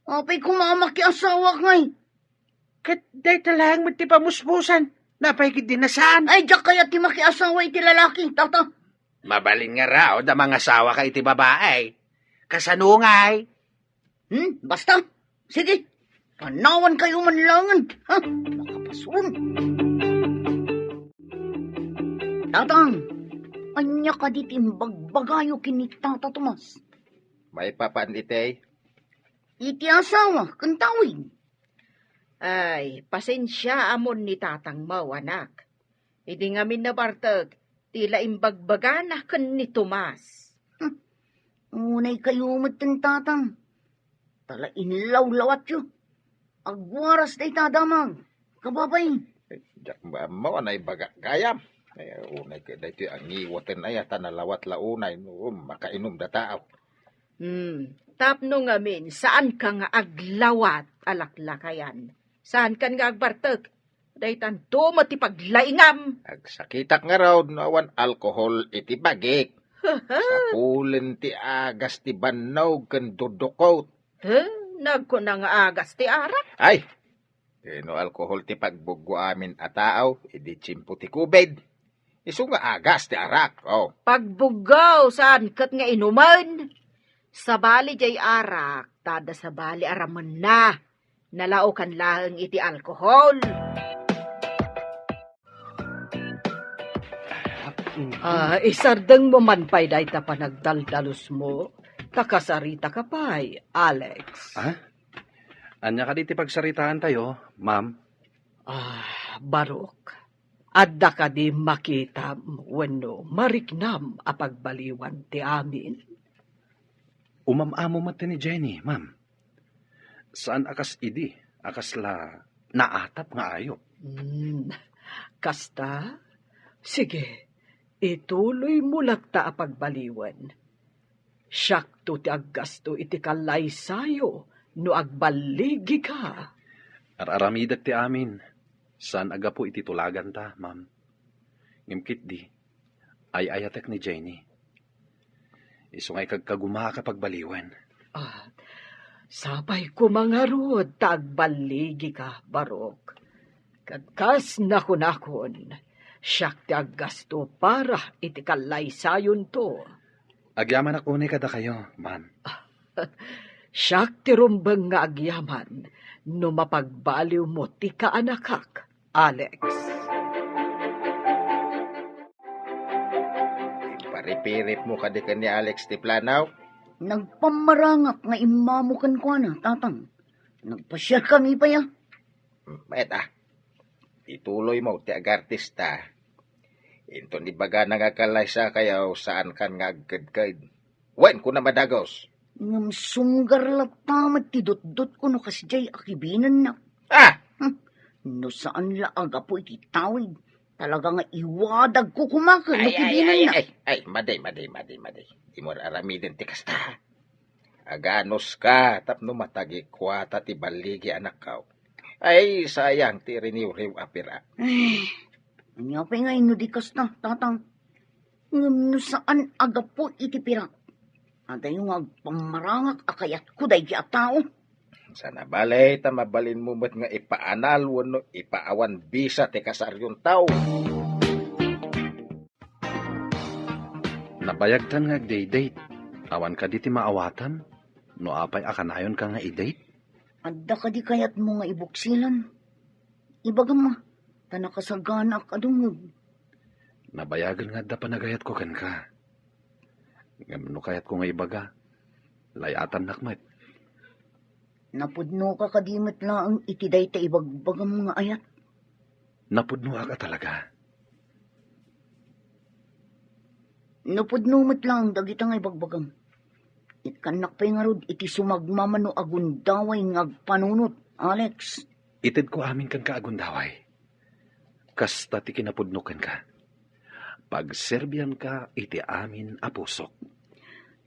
Apay kumamaki asawa ngay. Kat day talang mo ti pamuspusan. Napaikid din na saan. Ay, diyak kaya ti makiasawa iti lalaki, tata. Mabalin nga raw, da mga asawa ka iti babae. Kasanungay. Basta. Sige. Tanawan kayo manlangan. Ha? Nakapasun. Tatang, anya ka di timbagbagayo kini Tata Tomas. May papanitay. Iti asawa, kantawin. Ay, pasensya amon ni tatang mau, anak. Idi ngamin na bartag, tila imbagbaga na kan ni Tomas. Unay kayo matin tatang. Tala inlaw-lawat yun. Agwaras day tadamang. Kababay. Jak mo anay baga gayam. Unay ka dito ang iwaten ay at nalawat launay no makainom da tao. Tapno ngamin, saan ka nga aglawat alaklakayan? Saan ka nga agbartag? Daytan to matipaglaingam. Agsakitak nga raw nawan alkohol iti bagik. Sa pulen ti agas ti banaw ken dudukot. Nagko na nga agas ti arak. Ay, no alkohol ti pagbugo amin a tao, idi tsimpo ti kubed. Isu nga agas ti arak, oh. Pagbugaw, saan kat nga inuman? Sa bali jay arak, tada sa bali araman na. Nalao kan lahang iti alkohol. Isardeng mo man pa'y dahi ta pa nagdaldalos mo. Takasarita ka pa'y, Alex. Anya ka diti pagsaritaan tayo, ma'am? Barok. Adda ka di makita wenno mariknam a pagbaliwan ti amin. Umamamo mati ni Jenny, ma'am. Saan akas idi? Akas la naatap nga ayo. Kasta? Sige, ituloy mo lagta a pagbaliwan. Syakto ti aggasto iti kalay sayo no agbaligi ka. Araramidag ti amin. Saan aga po iti tulagan ta, ma'am? Ngimkit di, ay ayatek ni Jenny. Isungay kagkaguma ka pagbaliwan. Sabay ko mga rod, tagbaligi ka, Barok. Kas nakon, siyak ti aggasto para iti kalaysayon to. Agyaman ako ni kada kayo, man. Siyak ti rumbeng nga agyaman no mapagbaliw mo ti kaanakak, Alex. Paripirip mo kadi ka ni Alex ti planaw. Nagpamarangak nga imamukan ko na, tatang. Nagpasyal kami pa ya. Ituloy mo ti agartista. Into ni baga nangakalaysa kayaw saan kan nga agkadkad. Wen ko na madagos. Ngam sunggar latamat ti dot-dot ko no kasjay akibinan na. Ah! No saan la aga po iti tawid. Talaga nga iwadag ko kumakal no kibinan na. Maday. Di mo aramidin ti kasta. Aganos ka, tapno matagi kwata ti baligi anak kaw. Ay, sayang ti riniw-riw apira. Anya pa nga ino di kasta, tatang. Ngam no saan aga po iti pira. Ada yung agpamarangak akayat ko day ki a tao. Sana balay, tamabalin mo met nga ipaanal, wano ipaawan bisa ti kasaryon tao. Nabayagtan nga agday-date. Awan ka di ti maawatan. No apay akanayon ka nga i-date. Adda ka di kayat mo nga ibuksilan. Ibaga ma, tanakasagana ka dungog. Nabayagan nga da panagayat ko kan ka. Ngam no kayat ko nga ibaga. Layatan nakmat. Napudno ka kadimit laang itiday ta ibagbaga mga ayat. Napudno ka talaga. Napudno mo't lang dagita nga ibagbagam. Itkanak pa nga rod iti sumagmamano agundaway nga agpanunot, Alex. Itid ko amin kan ka agundaway. Kasta ti kinapudnukan ka. Pagserbian ka iti amin a pusok.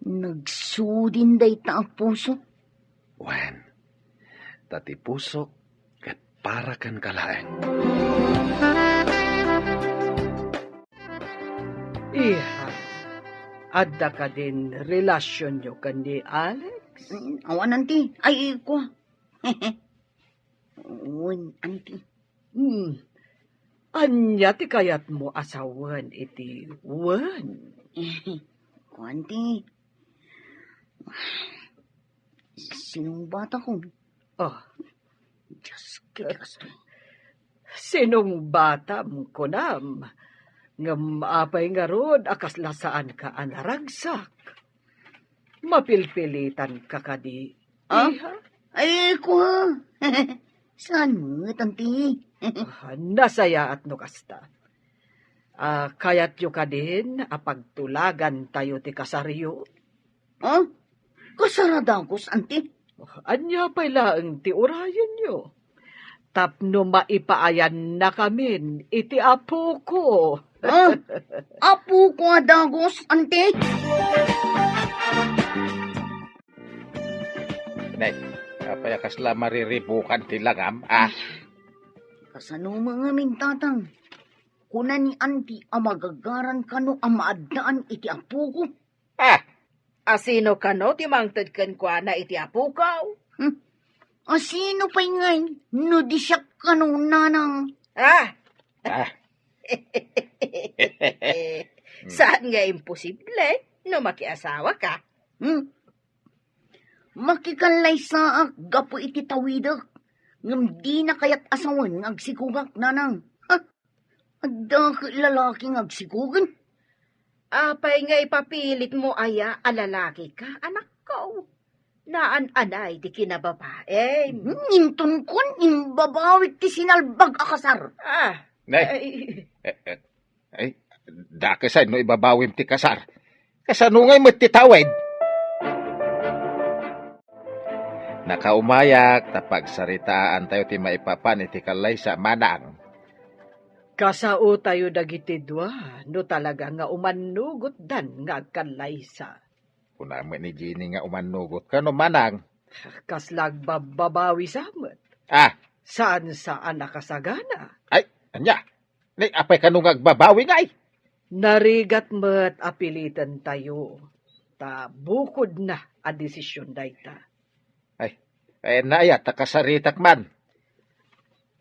Nagsudin day ta ang puso. Wen, tati pusok ket para kan kalaeng. Iha, adda ka din relasyon nyo kandi Alex? Awan, anti. Ay, ko. Uwan, anti. Anya ti kayat mo asawan iti wan. Ko, anti. Sinong bata ko? Oh, Diyos, kikas to. sinong bata mo kunam? Ngam apay nga rod akas lasaan ka anaragsak. Mapilpilitan ka kadi. Ah? Iha? Ay, ko. Saan mo, tanti? Nasaya at no kasta. Kayat yo ka din apagtulagan tayo ti kasaryo. Ah? Kasaradagos, anti? Anya pa'y laang ti urayan nyo. Tapno maipaayan na kamin iti apo ko. Ah? Apo ko adagos, anti? Nay, kapaya kasla mariribukan ti langam, Kasano mga mintatang? Kuna ni anti amagagaran kano amaadaan iti apo ko. Asino kano ti mangtad ken kwa na iti apo ko? Asino pa'y ngay? No di siya kano nanang. Saan nga imposible no makiasawa ka? Makikalay saak gapo iti tawidak. Ngam di na kayat asawan ng agsikugak nanang. Adda lalaki ng agsikugan. Apay nga ipapilit mo aya alalaki ka, anak ko. Naan-anay di kinababae. Nintun kun, imbabawit ti sinalbag akasar. Nay, dakasay no ibabawim ti kasar. Kasanungay mo ti tawid. Nakaumayak, tapagsaritaan tayo ti maipapan iti kalay sa manang. Kasao tayo dagiti dua, no talaga nga umanugot dan nga agkalaysa. Kunama ni Jenny nga umanugot ka no manang. Kaslag babawi samet. Saan nakasagana? Anya, ni apay ka nung agbabawi ngay. Narigat met apilitan tayo. Ta bukod na a desisyon dayta. Naya, takasaritak man.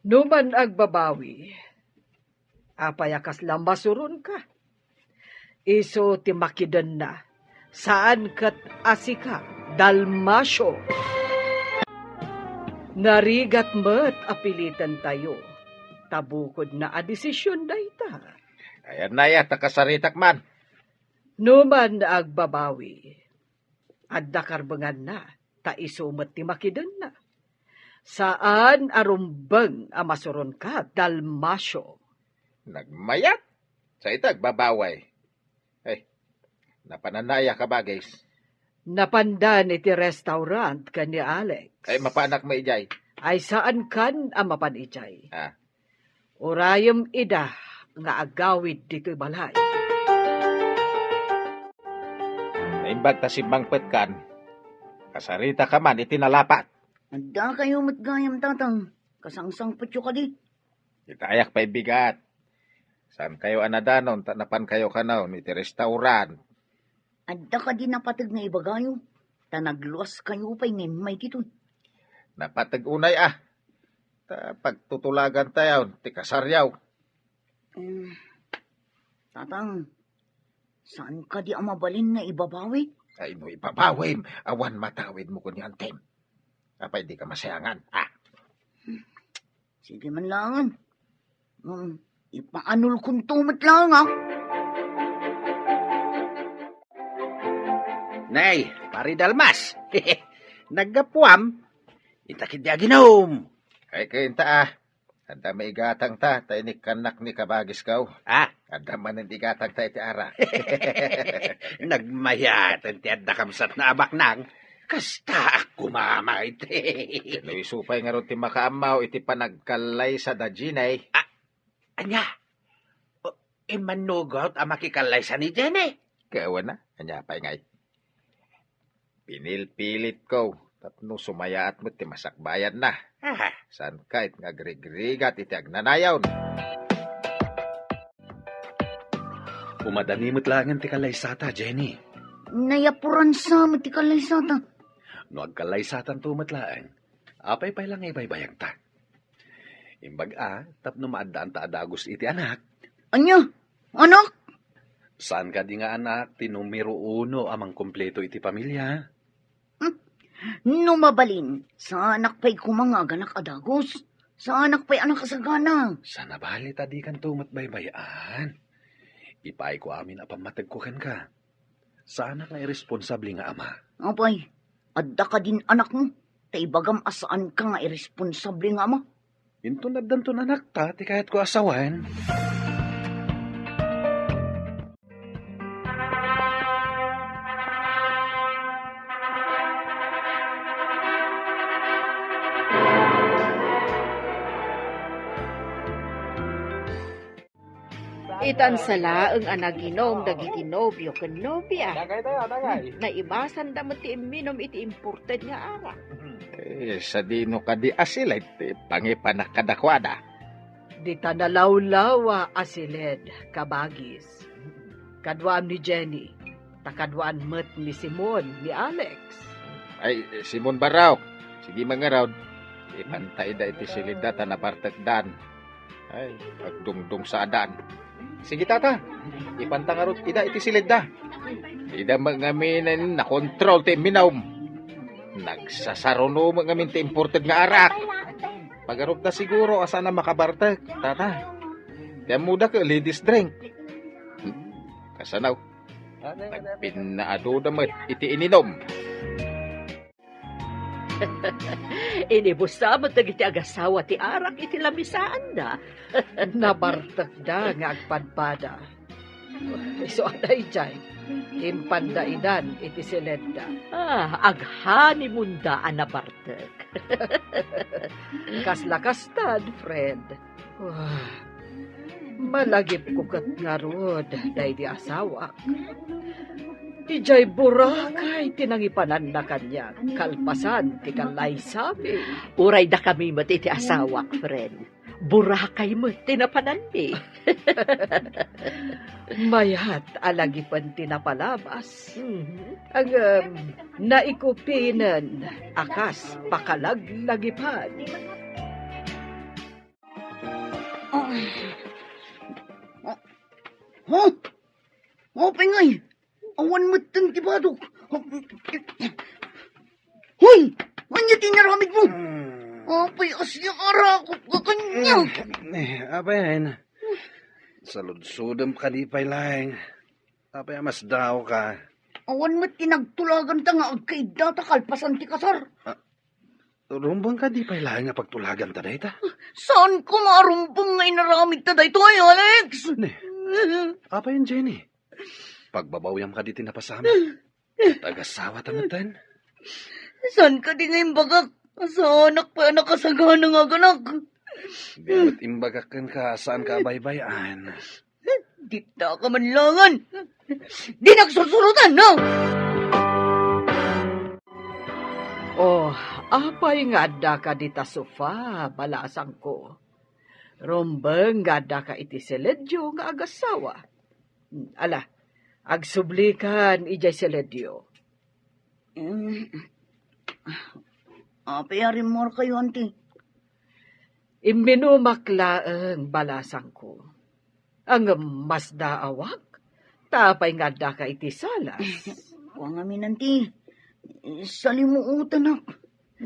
Numan agbabawi, apayakas lang masuron ka. Iso ti makidan na, saan kat asika, Dalmasyo. Narigat met apilitan tayo, tabukod na a desisyon dayta. Ayan na ya, takasaritak man. Numan agbabawi, adda karbengan na, ta isumet ti makidan na. Saan arumbeng amasuron ka, Dalmasyo? Nagmayat. Sa itag, babaway. Ay, napananaya ka bagay. Napandan iti restaurant ka ni Alex. Ay, mapaanak mo ijay. Ay saan kan ang mapanijay? Ah, Urayam ida nga agawid dito'y balay. naimbag ta si Mang Petkan. Kasarita ka man, itinalapat. Anda kayo matgayam tatang. Kasangsang patyo ka di. Itayak pa'y bigat. Saan kayo anadanon, tanapan kayo kanaon, iti restaurant. Adda ka di napatag nga ibagayo. Tanagluwas kayo pa'y may tito. Napatag unay pagtutulagan tayo, ti kasaryaw. Tatang, saan ka di amabalin nga ibabawi? Ay no, ipabawim, awan matawid mo ko ni Antem. Apay di ka masayangan. Sige man langan. Ipaanul kong tumat lang Nay, pari Dalmas. Naggapuam. Itakid ya ginom. Ay kainta Anda may igatang ta, tainik kanak ni kabagis kaw. Anda man hindi igatang ta iti ara. Nagmayatan ti adda kamsat na abak nang. Kasta ako mama iti. Luis supay nga ron ti makaamaw, iti panagkalay sa dajinay. Anya, imanugot ang makikalay sa ni Jenny. Kawan na, anya pa'y ngay. Pinilpilit ko, tapno sumayaat mo ti masakbayan na. San kahit nga grigrigat iti agnanayaw. Umadanimot langan ti kalaysata, Jenny. Nayapuran sa matikalay sata. No agkalaysatan tumatlaan, apay pay lang ibaybayag ta. Imbag tapno maadaan ta adagos iti anak. Anya? Anak? Saan ka di nga anak, ti numero 1 amang kompleto iti pamilya? No mabalin, sa anak pa'y kumangag anak adagos. Sa anak pa'y anak kasagana. Sa nabali ta di kan tumatbaybayan. Ipay ko amin apamatag ko kan ka. Sa anak na irresponsable nga ama. Apay, adda ka din anak mo. Taibagam asaan ka nga irresponsable nga ama. Intunad danton anak ta, ti kahit ko asawan. Itansala ang anaginom dagiti nobyo ken nobya. Dagay tayo, dagay. Naibasan damo ti iminom iti imported nga ara. Sa dino ka di asil, iti pangipanak kadakwada. Di tanalawlawa asiled kabagis. Kadwaan ni Jenny, takadwaan met ni Simon, ni Alex. Ay, Simon Baraw, sige mga raw, ipantay da iti silida ta napartagdan. Ay, agdungdung sa adan. Sige tata, ipantangarot ida iti silida. Ida magaminan na kontrol ti minawm. Nagsasaruno magamin ti imported nga arak. Pagarup na siguro asa na makabartag, tata. Kaya muda ka ladies drink. Kasanaw, nagpinaado damat iti ininom. Inibusta mo dagiti agasawa ti arak iti lamisaan da. Nabartak da nga agpadpada. Iso aday jay, impanda idan iti silenda. Aghani munda anabartek. Kaslakastad, friend. Malagip ko kat nga rod, day di asawa. Ijay burakay tinangipanan na kanya, kalpasan ti kalay sabi. Uray da kami mo ti asawa, friend. Burakay mo tinapanan mi. Mayat alagipan tinapalabas. Ang naikupinan, akas pakalaglagipan. Ha? Apay ngay. Awan matan ti badok. Hoy! Anya tinaramid mo? Apay asya ara ko kakanya. Apayan. Saludsudam ka di pa'y laing. Apay mas daw ka. Awan mo tinagtulagan ta nga agkaida ta kalpasan ti kasar. Rumbang ka di pa'y laing nga pagtulagan ta na ita. Saan ko marumpong nga inaramid ta dayto ay, Alex? Ne, apayan Jenny. Pagbabawyam ka di tinapasama. Tagasawa tamatan. Saan ka di ngayon bagak? Sa anak pa nakasagana nga ganak. Di mo't imbagakan ka saan ka baybayan. Dita ka manlangan. Di nagsusurutan, no? Oh, apay nga da ka dita sofa, balasang ko. Rumbang nga da ka iti seledyo nga agasawa. Ala, agsublikan ijay seledyo. Apayarin mo kayo, auntie. Imbinumaklaang balasang ko. Ang mas daawak, tapay nga da ka iti salas. Kuang amin, auntie. Salimuutan ak.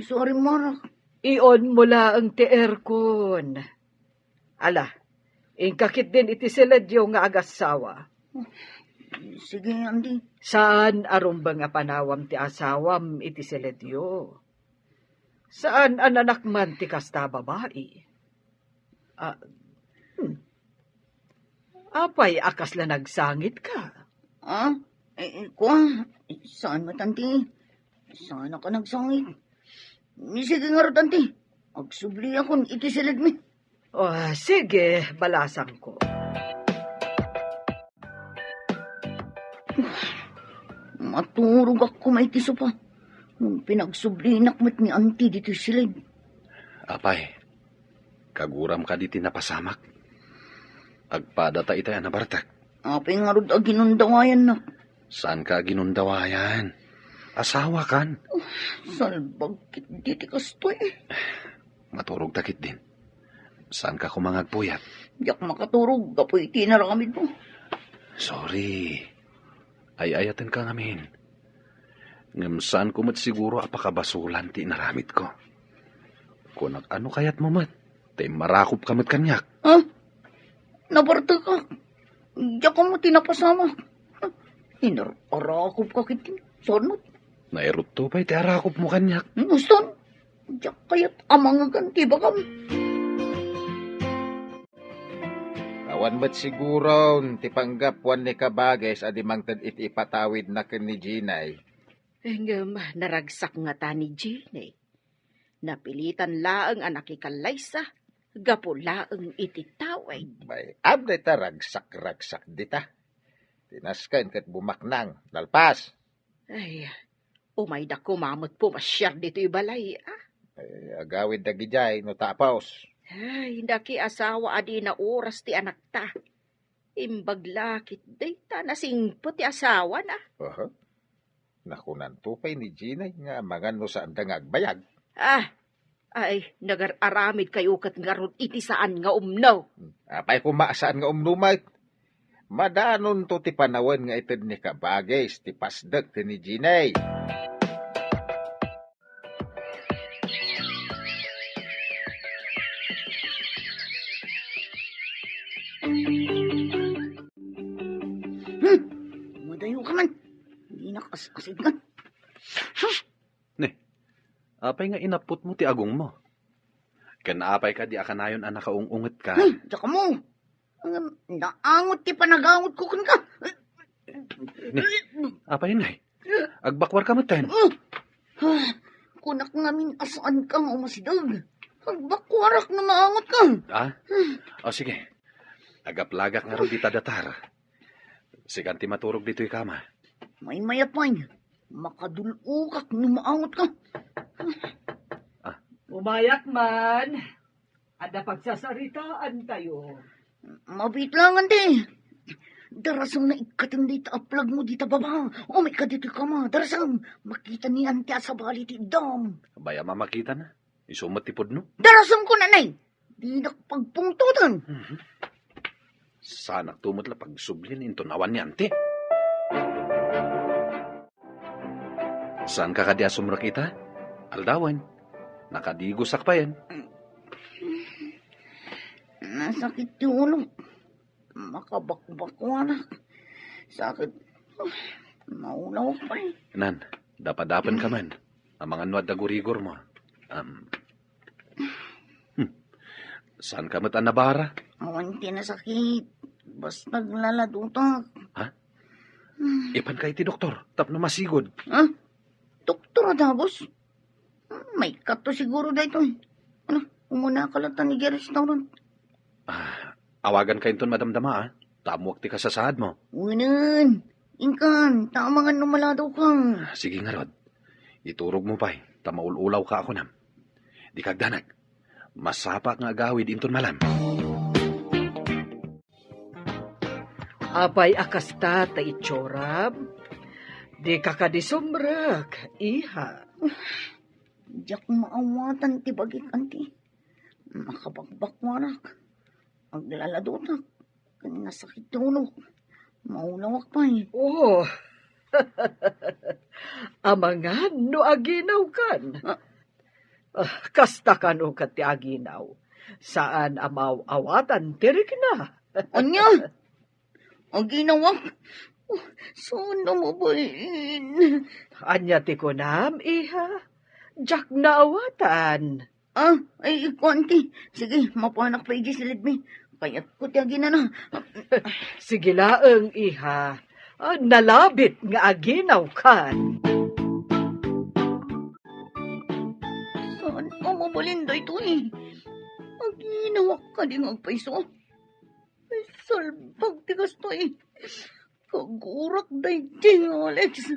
Sorry, Marak. Iyon mula ang teerkon. Ala, ingkakit din iti seledyo nga agasawa. Sige, auntie. Saan arumbang nga panawam ti asawam iti seledyo? Saan ang anak man ti kasta babae? Apay akas la nagsangit ka. Ah? Kuang. Saan mo, auntie? Saan ako nagsangit? Sige nga rin, auntie. Agsubli akong iti silid mi. Oh, sige, balasang ko. Maturog ako may tiso pa. Nung pinagsublinak mo't ni auntie dito silid. Apay, kaguram ka di tinapasamak. Agpada ta itay anabartak. Apay nga rin ginundawayan na. Saan ka ginundawayan? Asawa kan. Salbagkit diti kastoy. Maturog takit din. Saan ka kumangagpuyat? Diyak makaturog. Kapoy tinaramid mo. Sorry. Ay-ayatin ka ngamin. Ngam saan ko mat siguro apakabasulan ti naramit ko. Kung ano kayat mo mat, tay marakop ka mat kanyak. Ha? Nabarta ka. Diyak ka mo tinapasama. Inarakop ka kitin. Saan mo? Nairot to pa'y ti arakop mo kanyak. Gusto? Diyak kayat amang ganti ba kam? Awan ba't siguro, ti panggapwan ni Kabages, adi mangtad iti ipatawid na ken ni Ginay. Ngam, naragsak nga ta ni Ginay. Napilitan laang anak ikalaysa, gapo laang iti tawid. Bay, abday ta ragsak-ragsak dita. Tinaskan kat bumaknang, dalpas. Ay, umay da kumamot po masyar dito ibalay, ah. Ay, agawid da gijay, no tapaos. Ay, daki asawa adi na oras ti anak ta. Imbaglakit day ta nasingpot ti asawa na. Aha. Nakunan tupay ni Ginay nga mga no saan da nga agbayag. Ah, ay, nagar-aramid kayo kat ngarod iti saan nga umno. Apay kumasaan nga umnumay. Madanon to ti panawan nga itid ni Kabages, ti pasdag ti ni Ginay. Madayo ka man. Hindi nakasasid ka. Apay nga inapot mo ti agong mo. Kanapay ka di akanayon anak kaungunget ka. Diyak mo. Naangot ti panagangot ko kan ka. Apay ngay. Agbakwar ka maten. Kunak ngamin asaan kang umasidag. Agbakwarak na maangot ka. O sige. Agaplagak nga ron di tadatar. Siganti maturog dito kama. May mayapay. Makadulukak na maangot ka. Umayak man. Ada pagsasaritaan tayo. Mabit lang, ante. Darasang na ikatan dito aplag mo dito baba. O may kadito ka ma. Darasang makita ni ante asabali ti dam. Baya mamakita na. Isumat tipod no. Darasang ko nanay. Di nakapagpungtutan. Sana tumot la pagsublin into nawan ni ante. Saan ka kadi asumra kita? Aldawan. Nakadigosak pa yan. Nasakit yung ulo. Makabakbak ko, anak. Sakit. Maulaw pa eh. Nan, dapadapan ka man. Ang mga nuad na gurigor mo. Saan ka mata nabara? Awan tinasakit. Bas naglaladutak. Ipan kay ti doktor. Tap na masigod. Ha? Doktor Adabos? May kato siguro dito eh. Ano, umuna ka lang ni restaurant. Awagan kayo ton madamdama ah. Tamuak ti kasasahad mo. Unan, ingkan, tama nga numaladaw ka. Sige nga Rod. Iturog mo pa eh. Tamaululaw ka ako nam. Di kagdanag. Masapak nga agawid inton malam. Apay akasta ta itsorab. Di ka kadisumrak, iha. Diyak maawatan ti bagik anti. Makabagbak mo anak. Maglaladutak. Kanina sakit yung ulo. Maulawak pa eh. Oh, amangan no aginaw kan. Kasta ka no kat ti aginaw. Saan amaw awatan tirik na. Anya? Ang ginawak? Saan mo ba Anya ti kunam, iha. Jak na awatan. Ay, konti. Sige, mapanak pa iji silid mi. Kaya ko tiyagin na. Sige laeng, iha. Nalabit nga aginaw kan. Saan ka mabalinda ito eh? Ang ginawak ka din ang paiso. Ay, salbag tigas to eh. Kagurak day ding, Alex.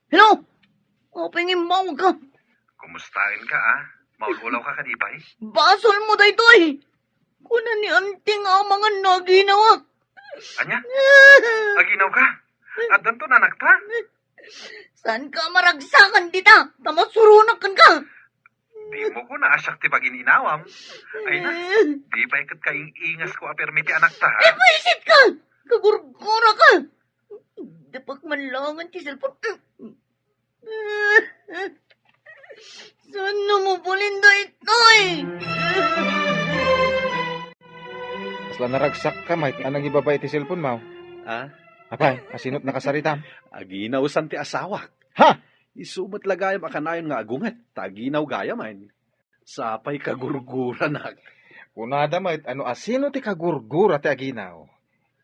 Hello? Opengin mo ka. Kumustahin ka ah? Maululaw ka kadipay? Basol mo day to eh. Kunan ni anting ang mga naginawak. Anya? Aginaw ka? At danto nanak ta? Saan ka maragsakan dita? Tamasurunakan ka. Di mo ko na asyak ti pag-ininawam. Ay na, di pa ikat kaing ingas ko apermiti anak ta. Paisit ka! Kagurgura ka! Dapat manlangan ti cellphone. Saan na mo pulinda ito eh? Asla naragsak ka, Mike. Anong ibabay ti cellphone mo? Apay, asinot nakasaritam. Aginaw san ti asawak. Ha? Isumat lagayam akanayon nga agungat. Taginaw gayaman. Sapay kagurgura nak. Kunada, Mike. Ano asino ti kagurgura ti aginaw?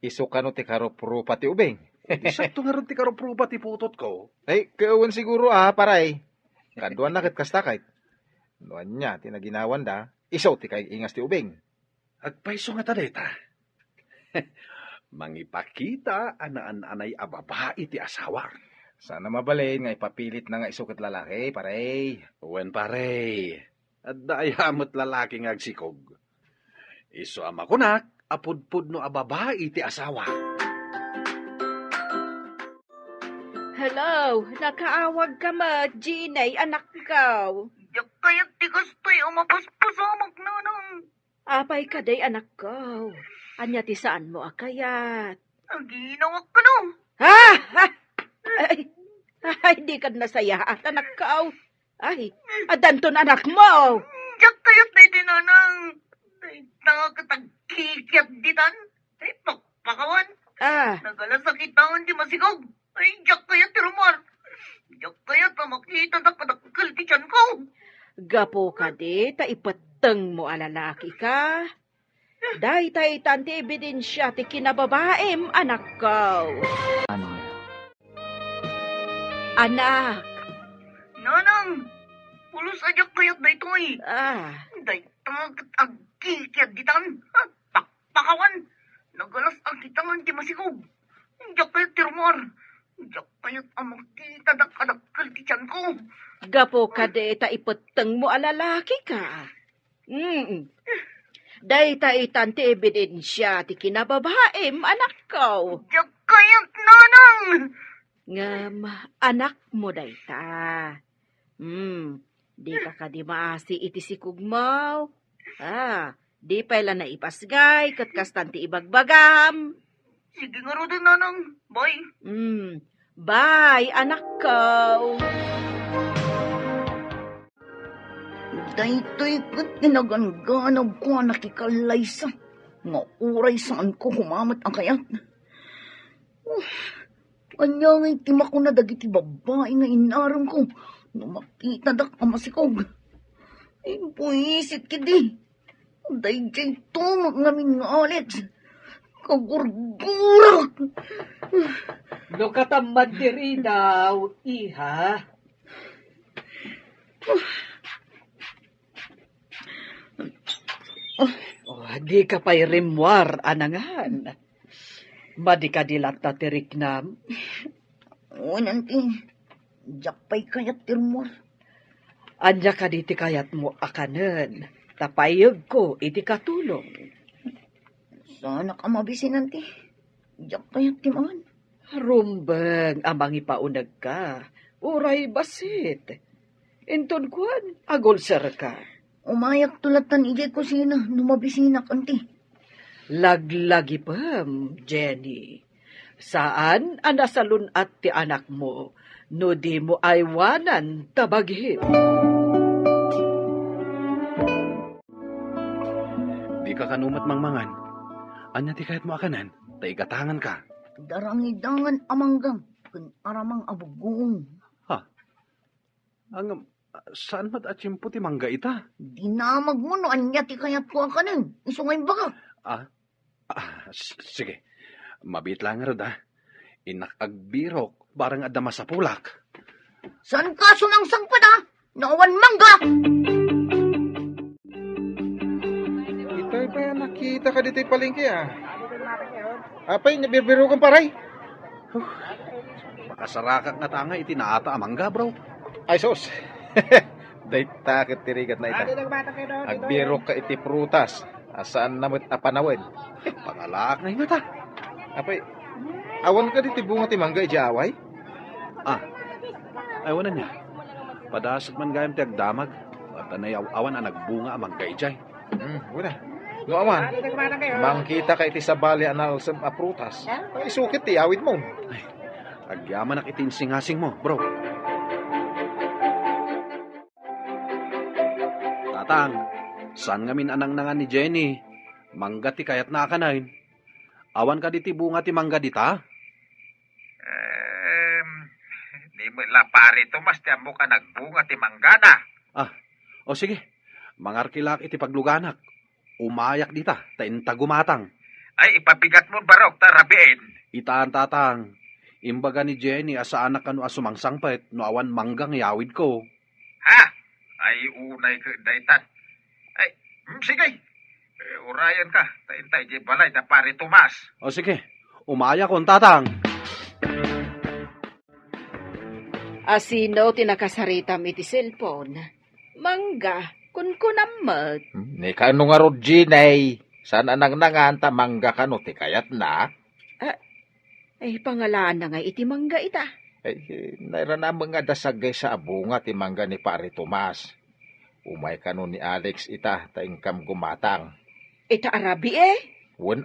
Iso ka no ti karopro pati ubeng. Isakto nga rin ti karopruba ti putot ko. Ay, kauwan siguro paray. Kaduan nakit kastakait. Nuan niya, tinaginawan da. Isaw ti kay ingas ti ubeng. Agpaiso nga tadeta. Mangipakita anaan-anay ababae ti asawa. Sana mabalin nga ipapilit na nga isukit lalaki, paray. Uwen pare. At dayamot lalaki nga agsikog. Iso ama kunak, apudpud no ababae ti asawa. Hello, nakaawag ka ma, Ginay, anak ko. Yak kaya tigas to'y umapaspasamak na nang. Apay ka day, anak ko. Anya ti saan mo akayat? Ang ginawak ka no. Ha? Ay, di ka nasaya at anak ko. Ay, adanton anak mo. Yak kaya tayo tinanang. Ay, nakakatagkikiat ditan. Ay, pakpakawan. Nagalasakitaon di masigog. Ay, yak kaya tirumar. Yak kaya tamakita na kadakal ti tiyan ko. Gapo ka di, taipateng mo alalaki ka. Dahi tayo tanti ebidensya ti kinababaem, anak ko. Anak. Nanang, pulos ajak kayat na ito eh. Day, agkikiat ditan. Pakpakawan. Nagalas ang kitangan ti masigog. Yak kaya tirumar. Yak kaya amakita na kadakal ti tiyan ko. Gapo ka di, taipateng mo alalaki ka. Dahi tayo tanti ebidensya ti kinababaem, anak ko. Yak kayat nanang. Ngam, anak mo day ta. Di ka kadimaasi iti sikugmaw. Di pala na ipasgay, kat kastanti ibagbagam. Sige nga ro din, nanang. Bye. Bye, anak ko. Daytoy kat ginaganganag ko nakikalaysa. Nga uray saan ko humamat ang kayat. Anya nga itima ko na dagiti babae nga inaram ko. No makita dak amasikog. Impuisit kidi. Dayjay tumag ngamin nga Alex. Kagurgura. No katamad diri daw, iha. Di ka pa'y rimwar, anangan. Madi ka dilat na tirik na. O nanti. Jakpay kayat tirmor. Anya ka diti kayat mo akanen. Tapayag ko, iti katulong. Sana ka mabisin nanti. Jak kayat timangan. Rumbeng, amang ipaunag ka. Uray basit. Inton kuan, agol sir ka. Umayak tulatan ijay ko sina. Numabisinak anti. Laglagi pam, Jenny. Saan anasalun at ti anak mo? No di mo aywanan tabaghin. Di ka kanumat mangmangan. Anya ti kahit mo akanan, taigatangan ka. Darangidangan amanggang. Kun aramang abugong. Ang, saan mat atsimpo ti mangga ita? Dinamag mo no anya ti kayat ko ang kanin. Isungay baka. Sige. Mabit lang rod Inakagbirok, barang adama sa pulak. Saan ka sumangsang pa na? Nawan mangga! Itay pa yan, nakita ka dito'y palengke Apay, nabibiro kang paray. Makasarakak nga tanga itinaata amangga, bro. Ay, sos. Day takit tirigat na ita. Agbiro ka iti prutas. Asaan namit apanawin. Pangalaak na hinata. Apay, awan ka diti bunga ti mangga iti away? Ayaw niya. Padasag man gayam ti agdamag. At anay awan ang nagbunga amangga ijay. Wala. No awan, mangkita ka iti sa bali analsam a prutas. Ay, sukit ti awid mo. Agyaman ak itinsingasing mo, bro. Tatang, saan ngamin anang nangan ni Jenny? Mangga ti kayat na akanain. Awan ka diti bunga ti mangga dita? Di mo lapari to, mas tiyan ka nagbunga ti manggana. O sige, mangarkilak iti pagluganak. Umayak dita, tainta gumatang. Ay, ipabigat mo barok, tarabiin. Itaan tatang, imbaga ni Jenny asa anak kanu asumangsangpet no awan manggang yawid ko. Ha? Ay, unay ka daitan. Ay, sige. Urayan ka, taintay di balay na pari Tomas. O sige, umayak kon tatang. Asino tinakasaritam iti cellphone. Mangga, kunkunamot. Ni kano nga rod, Ginay. Saan anang nanganta mangga ka no, ti kayat na? Ay, pangalaan na nga iti mangga ita. Ay, naira na mga dasagay sa abunga ti mangga ni pari Tomas. Umay ka no ni Alex ita, taingkam gumatang. Ita arabi Wen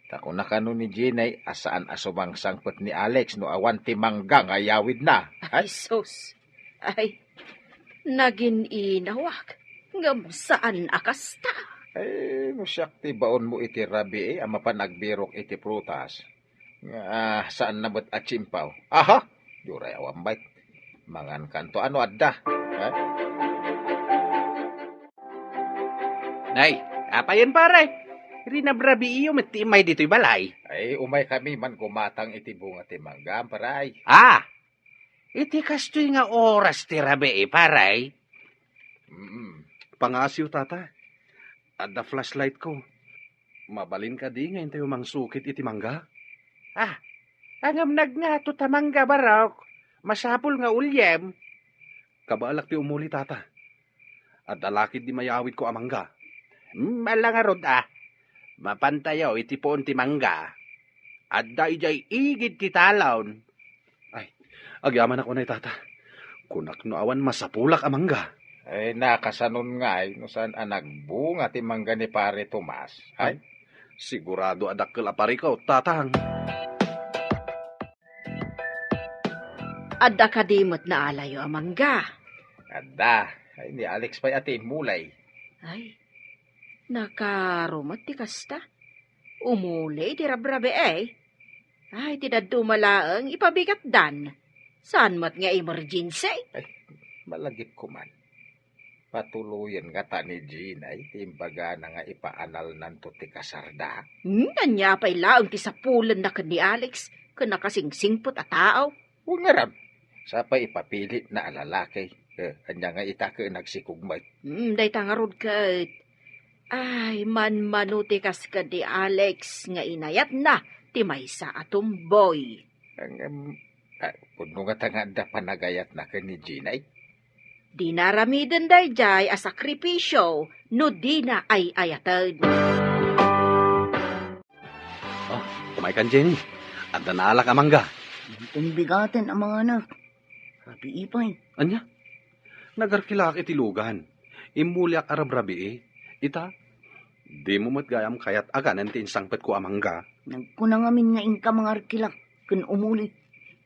Tako na kano ni Ginay, asaan asumang sangpet ni Alex no awan ti mangga nga yawid na. Ay, sus. Ay, nagin inawak. Ngam saan akasta? Ay, musyak ti baon mo iti rabi ama pa nagbirok iti prutas. Saan nabot at chimpaw? Aha! Yuray awambay. Mangan kanto ano adda? Nay, apayan pare. Rinabrabi iyo matimay dito'y balay. Ay, umay kami man gumatang iti bunga ti mangga, paray. Iti kastoy nga oras ti rabi paray. Pangasyo tata. Adda flashlight ko. Mabalin ka di nga intay umang sukit iti mangga. Angam nagngato ta mangga barok. Masapul nga ulyem. Kabaalak ti umuli tata. Adda lakid di mayawid ko amangga. Malangarod Mapantayaw iti poon ti mangga. Adda ijay igid ti talon. Agyaman ako na tata. Kunak no awan masapulak amangga. Ay, nakasanon nga ay, no saan nagbunga ti mangga ni pare Tomas. Ay, Sigurado adak kelapari ko, tatang. Adda kadimot na alayo amangga. ada. Ay, ni Alex pa'y ati mulay. Ay, nakarumat ti kasta. Umulay di rabrabe eh. Ay, tinadumalaang ipabigat dan. Saan mat nga emergency? Malagip ko man. Patuluyan nga ta ni Gina, ay timbaga na nga ipaanal nanto ti kasarda. Kanya pa'y laang ti sapulan na ni Alex. Kana kasing-singpot at tao. Huwag nga ram. Sa pa ipapilit na alalaki. Kanya nga itake nagsikugmay. Day tangarod kat. Ay, manuti kas ka di Alex nga inayat na. Ti maysa atong boy. Puno nga tanganda panagayat na ka ni Gina. Di naramiden day jay a sakripisyo no di na ay ayatan. Oh, kumaikan Jenny. At nalak amangga. Tumbigatin ang mga anak. Rabi ipay. Anya? Nagarkilak itilugan. Imulyak arabrabi Ita, di mo matgayam kayat aganan ti insangpet ko amangga. Nagkunang amin nga inka mga arkilak. Kun umuli.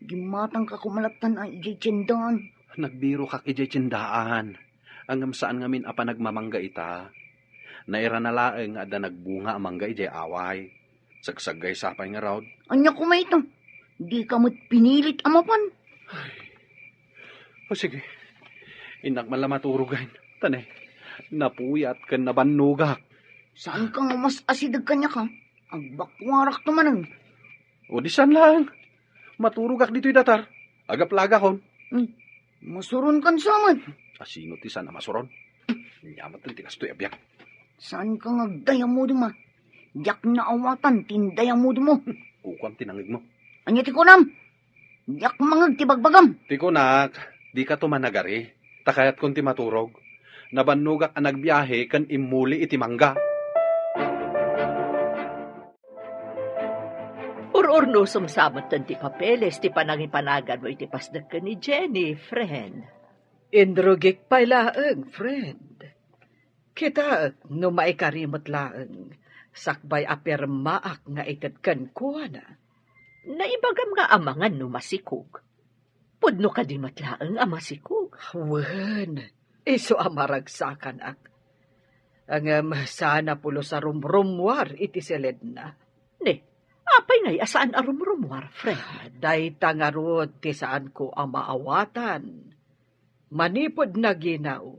Gimatang ka kumalatan ang ijay tsendahan. Nagbiro kak ijay tsindaan. Angam saan ngamin apa nagmamangga ita. Naira na laeng ada nagbunga amangga ijay away. Sagsagay sapay nga raw. Anya kumaito. Di ka mo't pinilit amapan. O sige, inak malamaturugan. Tanay, napuyat kan nabanugak. Saan ka nga mas asidag kanya ka? Ang bakwarak tumanang. O di saan lang. Maturugak dito'y datar. Agap-laga kon. Masuron kan samad. Asino ti sana masuron? Nyamat ng tikas to'y abyak. Saan ka nga dayamod ma? Yak na awatan, tindayamod mo. Kukwam tinangig mo. Anya ti kunam? Yak mangag ti bagbagam. Tikunak, di ka tumanagari. Takayat kon ti maturog. Nabanugak ang nagbiyahe kan imuli iti mangga. Urno sumsamot tan ti papeles, ti panangipanagan mo iti pasdag ka ni Jenny, friend. Indrugik pa'y laeng, friend. Kita, no maikarimot laeng, sakbay apermaak nga ikadkan kuha na. Naibagam nga amangan no masikog. Pudno ka di matlaeng amasikog. Wen, iso amaragsakan ak. Ang sana pulo sa rumrumwar iti seled na. Ne, apay ngay asaan arumrumwar, friend. Day tangarod ti saan ko ang maawatan. Manipod na ginaw,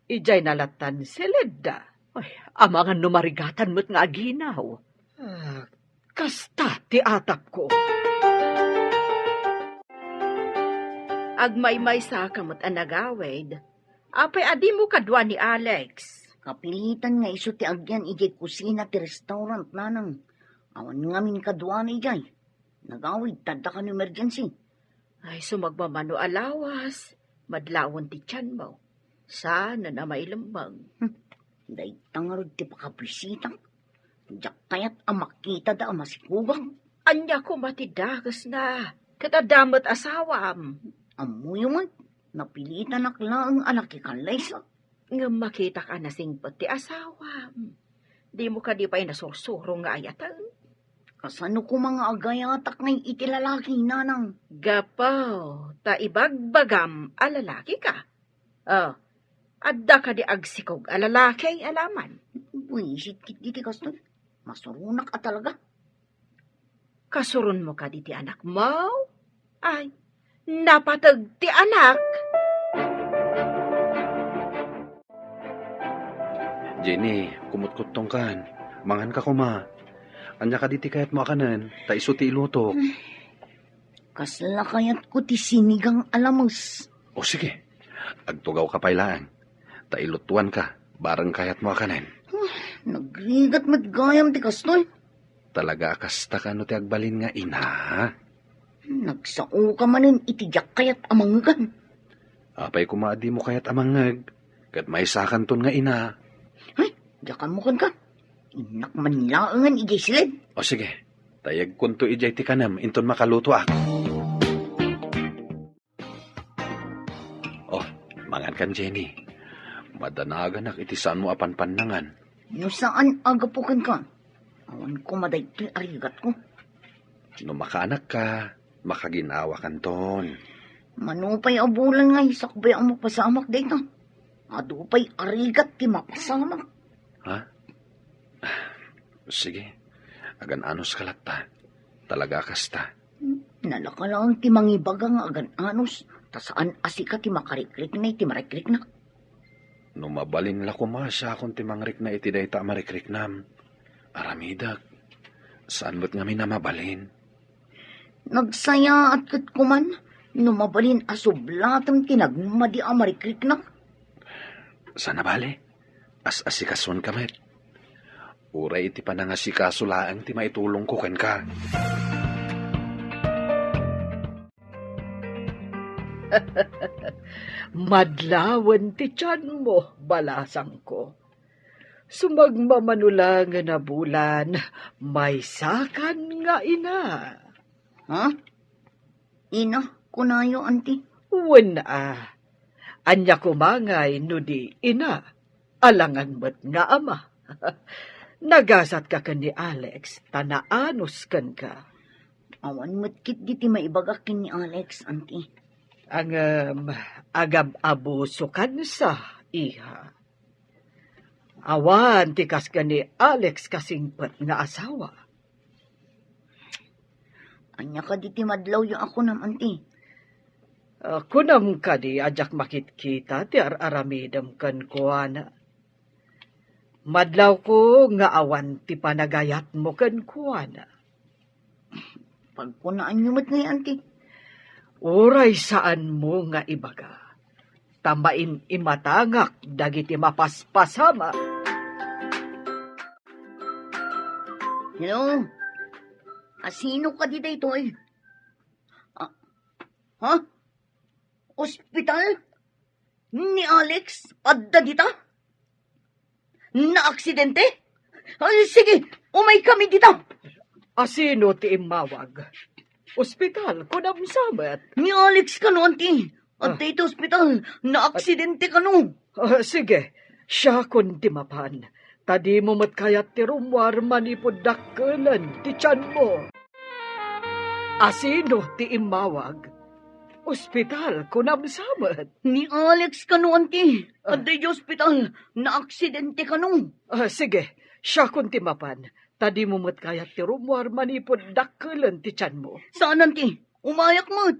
ijay nalatan seled da. Ay, amangan no marigatan mo't nga aginaw. Kasta ti atap ko. Agmaymay sa kamot anagawid. Apay adi mo kadwa ni Alex. Kapilitan nga iso ti agyan ijay kusina ti restaurant nanang. Awan ngamin kadwa na ijay. Nagawid, tanda ka no emergency. Ay, sumagmamano alawas. Madlawon ti tiyan mo. Sana na mailambang. Day tangarod ti pakabisita. Diyak kayat amakita da amasikugang. Anya ko matidagas na. Katadamot asawam. Amuyo man, napilitan akla ang anak ikanlaysa. Nga makita ka na singpot ti asawam. Di mo ka di pa'y nasursuro nga ayatan. Kasano ko mga agayatak ngay itilalaki nanang. Gapaw, ta ibagbagam alalaki ka. Adda ka di agsikog alalaki alaman. Buisit kit diti kastoy. Masurunak at talaga. Kasurun mo ka di ti anak mo? Ay, napatag ti anak. Jenny, kumut-kutong kan. Mangan ka kuma. Anya ka diti kayat mo akanan. Ta iso ti ilutok. Kasla kayat ko ti sinigang alamos. O sige, agtugaw ka pailaan. Ta ilutuan ka. Barang kayat mo akanan. Nagrigat matgayam ti kastoy. Talaga kasta ka no ti agbalin nga ina. Nagsao ka manin itijak kayat amanggan. Apay kumaadi mo kayat amangag. Kat may sakan ton nga ina. Ay, diyakan mo kan ka. Inak manlaangan ijay silid. O sige, tayag kunto ijay ti kanam inton makaluto ak. Mangan kan, Jenny. Madanagan iti saan mo apan panangan. No saan agapukan ka? Awan ko madaytoy arigat ko. No makaanak ka, makaginawa kanton. Manupay abulan nga isakbay ang mapasamak dito. Adupay arigat ti mapasamak. Ha? Sige. Agan anos kalata. Talaga kasta. Nalaka lang ti mangibaga nga agan anos. Ta saan asika ti makarikrik na iti marikrik na. No mabalin la kumasya akong timangrik na iti dayta marikrik nam. Aramidak. Saan mo't nga mabalin? Nagsaya at kat kuman. Numabalin asublatam tinagmadi ang marikrik na. Sana bale? As-asikason ka met. Uray iti panangasikaso laang ti maitulong ko ken ka. Madlawan ti tiyan mo, balasang ko. Sumagmamanulangan na bulan, may sakan nga ina. Ha? Ina, kunayo, auntie. Wala. Anya kumangay no di ina. Alangan mo't nga ama. Nagasat ka ni Alex, tanaanos kan ka. Awan matkit di ti maibagakin ni Alex, auntie. Ang agab-abuso kan sa iha. Awan tikas ka ni Alex kasingpat nga asawa. Anya ka di ti madlaw yung ako nam, auntie. Kunam ka di ajak makitkita ti aramidam kan kuana. Madlaw ko nga awan ti panagayat mo kan kuana. Pagpunaan nyo mat ngayon, auntie. Uray saan mo nga ibaga. Tamain imatangak dagiti mapaspasama. Hello? Asino ka di dito eh? Ha? Ospital? Ni Alex? Adda dita? Na-aksidente? Ay, sige, umay kami dito. Asino ti imawag? Ospital, kunam samet. Ni Alex ka no, auntie. At dito ospital, na-aksidente ka no. Sige, siya kun timapan. Tadi mo matkayat ti rumwar manipod dakkelan ti tiyan mo. Asino ti imawag? Ospital, kunam samet. Ni Alex ka no, auntie. At dito ospital, na-aksidente ka no. Sige, siya kun timapan. Tadi mo matkayat ti rumwar manipod dakkelan ti tiyan mo. Saan, auntie? Umayak mo't.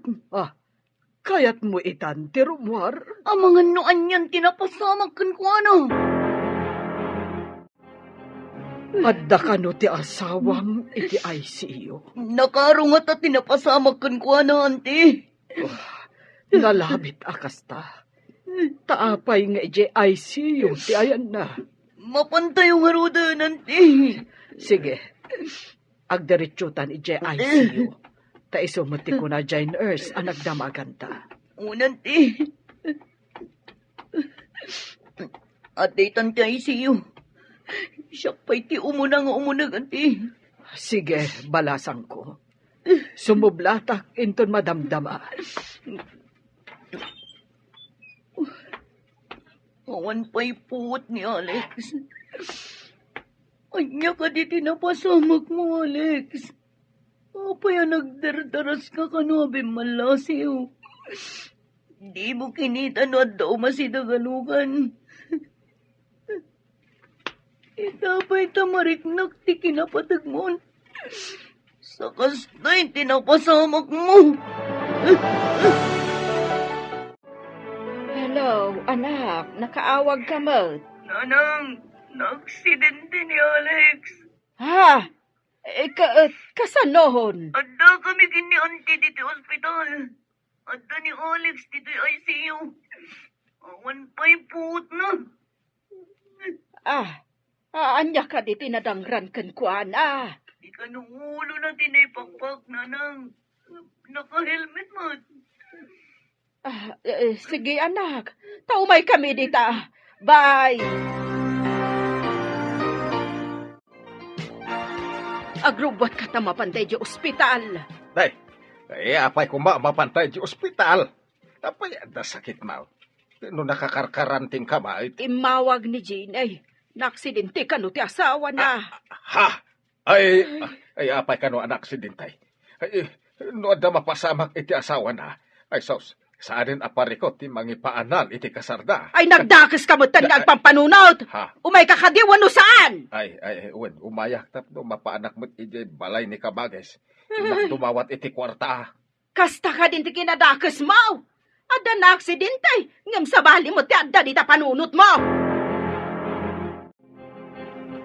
Kayat mo itan ti rumwar? Ang mga noan yan tinapasamag kan ko ano. Adda ka no ti asawam iti ICU. Nakarungat at tinapasamag kan ko ano, auntie. Nalabit akasta. Taapay nga iti ICU ti ayan na. Mapantay yung haruda, auntie. Sige, agdiretsutan iti ICU. Ta isumati ko na dyan nurse ang nagdamaganta. Auntie. At daytan ti ICU. Siya pa'y ti umunang auntie. Sige, balasang ko. Sumublatak inton madamdama. Awan pa'y puwot ni Alex. Anya ka di tinapasamag mo, Alex. Apaya nagdardaras ka kanabi malasiw. Di mo kinita no at daw masidagalugan. Itapay tamariknak ti kinapatag mo. Sakas na'y tinapasamak mo. Hello, anak. Nakaawag ka mo. Nanang, na-aksidente ni Alex. Ha? Kasanohon? Adda kami gini auntie dito ospital. Adda ni Alex dito ICU. Awan pa'y puot na. Anya ka di tinadangran kan kuan, Di ka nung ulo na tinaypakpak, nanang. Naka-helmet mo. Sige, anak. Taumay kami dita. Bye! Agrubot ka ta mapantay di ospital. Day, apay ko mapantay di ospital. Apay, ada sakit mo. No nakakarkaranting ka ba? Imawag ni Jean ay naaksidente ka no ti asawa na. Ha? Ay apay ka no anak aksidentay. Ay, no ada mapasamak iti asawa na. Ay sos, saanin aparikot ti mangipaanal iti kasarda. Ay nagdakas ka mo tan nga agpampanunot. Ha? Umay kakadiwan no saan? Ay, wen, umayak tapno mapaanak mo't iti balay ni Kabages. Dumawat iti kwarta. Kasta ka din ti kinadakas mo. Ada na aksidente. Ngam sa bali mo ti adda di ta panunot mo.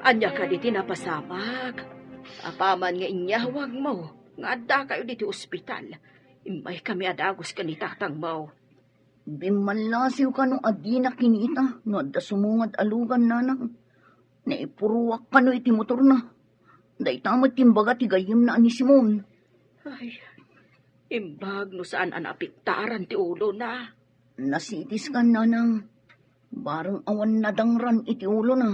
Anya ka di tinapasamak. Apaman nga inyawag mo. Nga adda kayo di ti ospital. Imay kami adagos ka ni tatang mo. Bimanlasiw ka no adi na kinita, no adda sumungad alugan nanang. Naipuruwak ka no iti motor na. Day tamat timbaga ti gayim na ani Simon. Ay, imbag no saan anapiktaran ti ulo na. Nasitis ka nanang. Barang awan nadangran iti ulo na.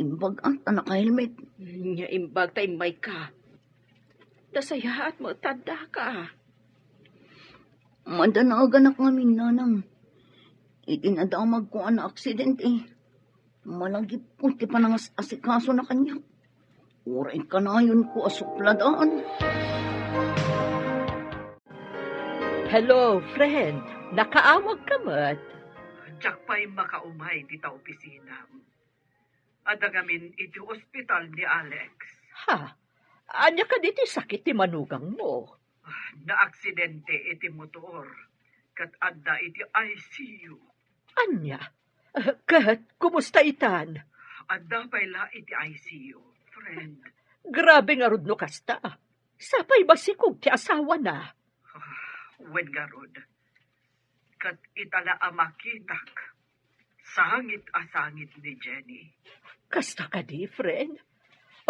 Imbag at naka-helmet. Nya imbag ta imay ka. Dasayaat mo tanda ka. Madanagan ngamin nanang. Itinadamag ko ang aksidente. Malagip po ti panangas asikaso na kanya. Uray ka na yun ko asupladaan. Hello, friend. Nakaawag ka mat. Diyak pa'y makaumay di ta opisina. Adagamin iti ospital ni Alex. Ha? Anya ka diti sakit ti manugang mo. Naaksidente iti motor. Kat adda iti ICU. Anya? Kat, kumusta itan? Adda pa'y iti ICU, friend. Grabe nga rod no kasta. Sapay basikog ti asawa na. Wen garod. Kat itala amakitak. Sangit ni Jenny. Kasta ka di, friend?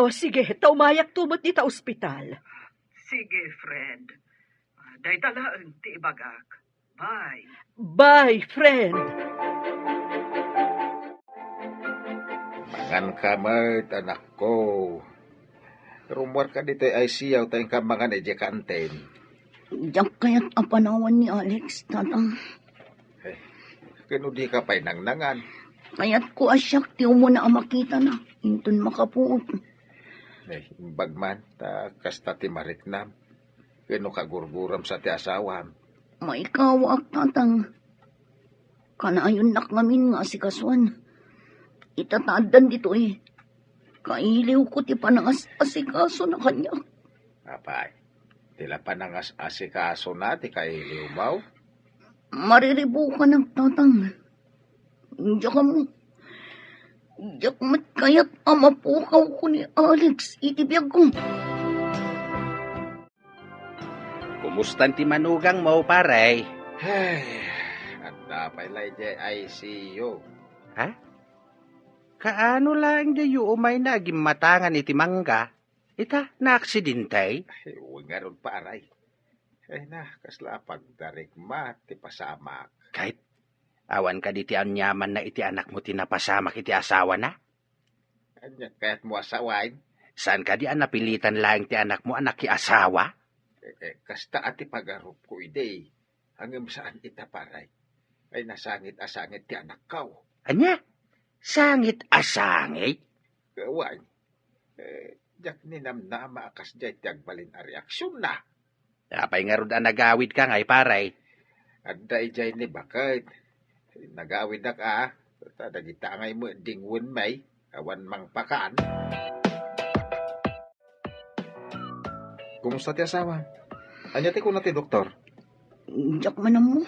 O sige, taumayak tumot di ta ospital. Sige, friend. Day talaan ti ibagak. Bye. Bye, friend. Mangan ka mat, anak ko. Rumor ka dito ay siyaw tayong kamangan ay kanten. Diyak kaya't apanawan ni Alex, tatang. Kano di ka pa'y nangnangan. Kaya't ko asyak ti umuna ang makita na. Intun makapuot. Imbag man, kasta ti mariknam. Kano kagurguram sa ti asawam. Maikawak, tatang. Kanayon nak ngamin nga si Kaswan. Itataadan dito eh. Kailiw ko ti panangas asikaso na kanya. Apay, tila panangas asikaso na ti kailiw maw. Mariribo ka ng tatang. Diyak mo. Diyak mat kaya't amapukaw ko ni Alex. Itibiyag ko. Kumusta ti manugang mo, paray? Ay, anda pa'y lay ICU. Ha? Kaano lang di umay na matangan iti mangga? Ita, na-aksidentay? Ay, huwag nga ron pa, aray. Ay na, kasla pagdarigma, ti pasamak. Kahit awan ka di ti anyaman na iti anak mo tinapasamak iti asawa na? Anya, kaya't mo asawain. Saan ka di napilitan lang ti anak mo anak ki asawa? Kasta ati pagarup ko ide. Hanggang saan itaparay. Ay nasangit asangit ti anak kaw. Anya? Sangit asangit? Kawan. Jak ninamnama akas jay ti agbalin a reaksyon na. Apay nga rod nagawid ka ngay paray. Adda ijay ni bakit. Nagawid na ka. Tadagita ngay mo dingwon may. Awan mang pakaan. Kumusta ti asawa? Anya ti kuna ti doktor? Diyak manam mo.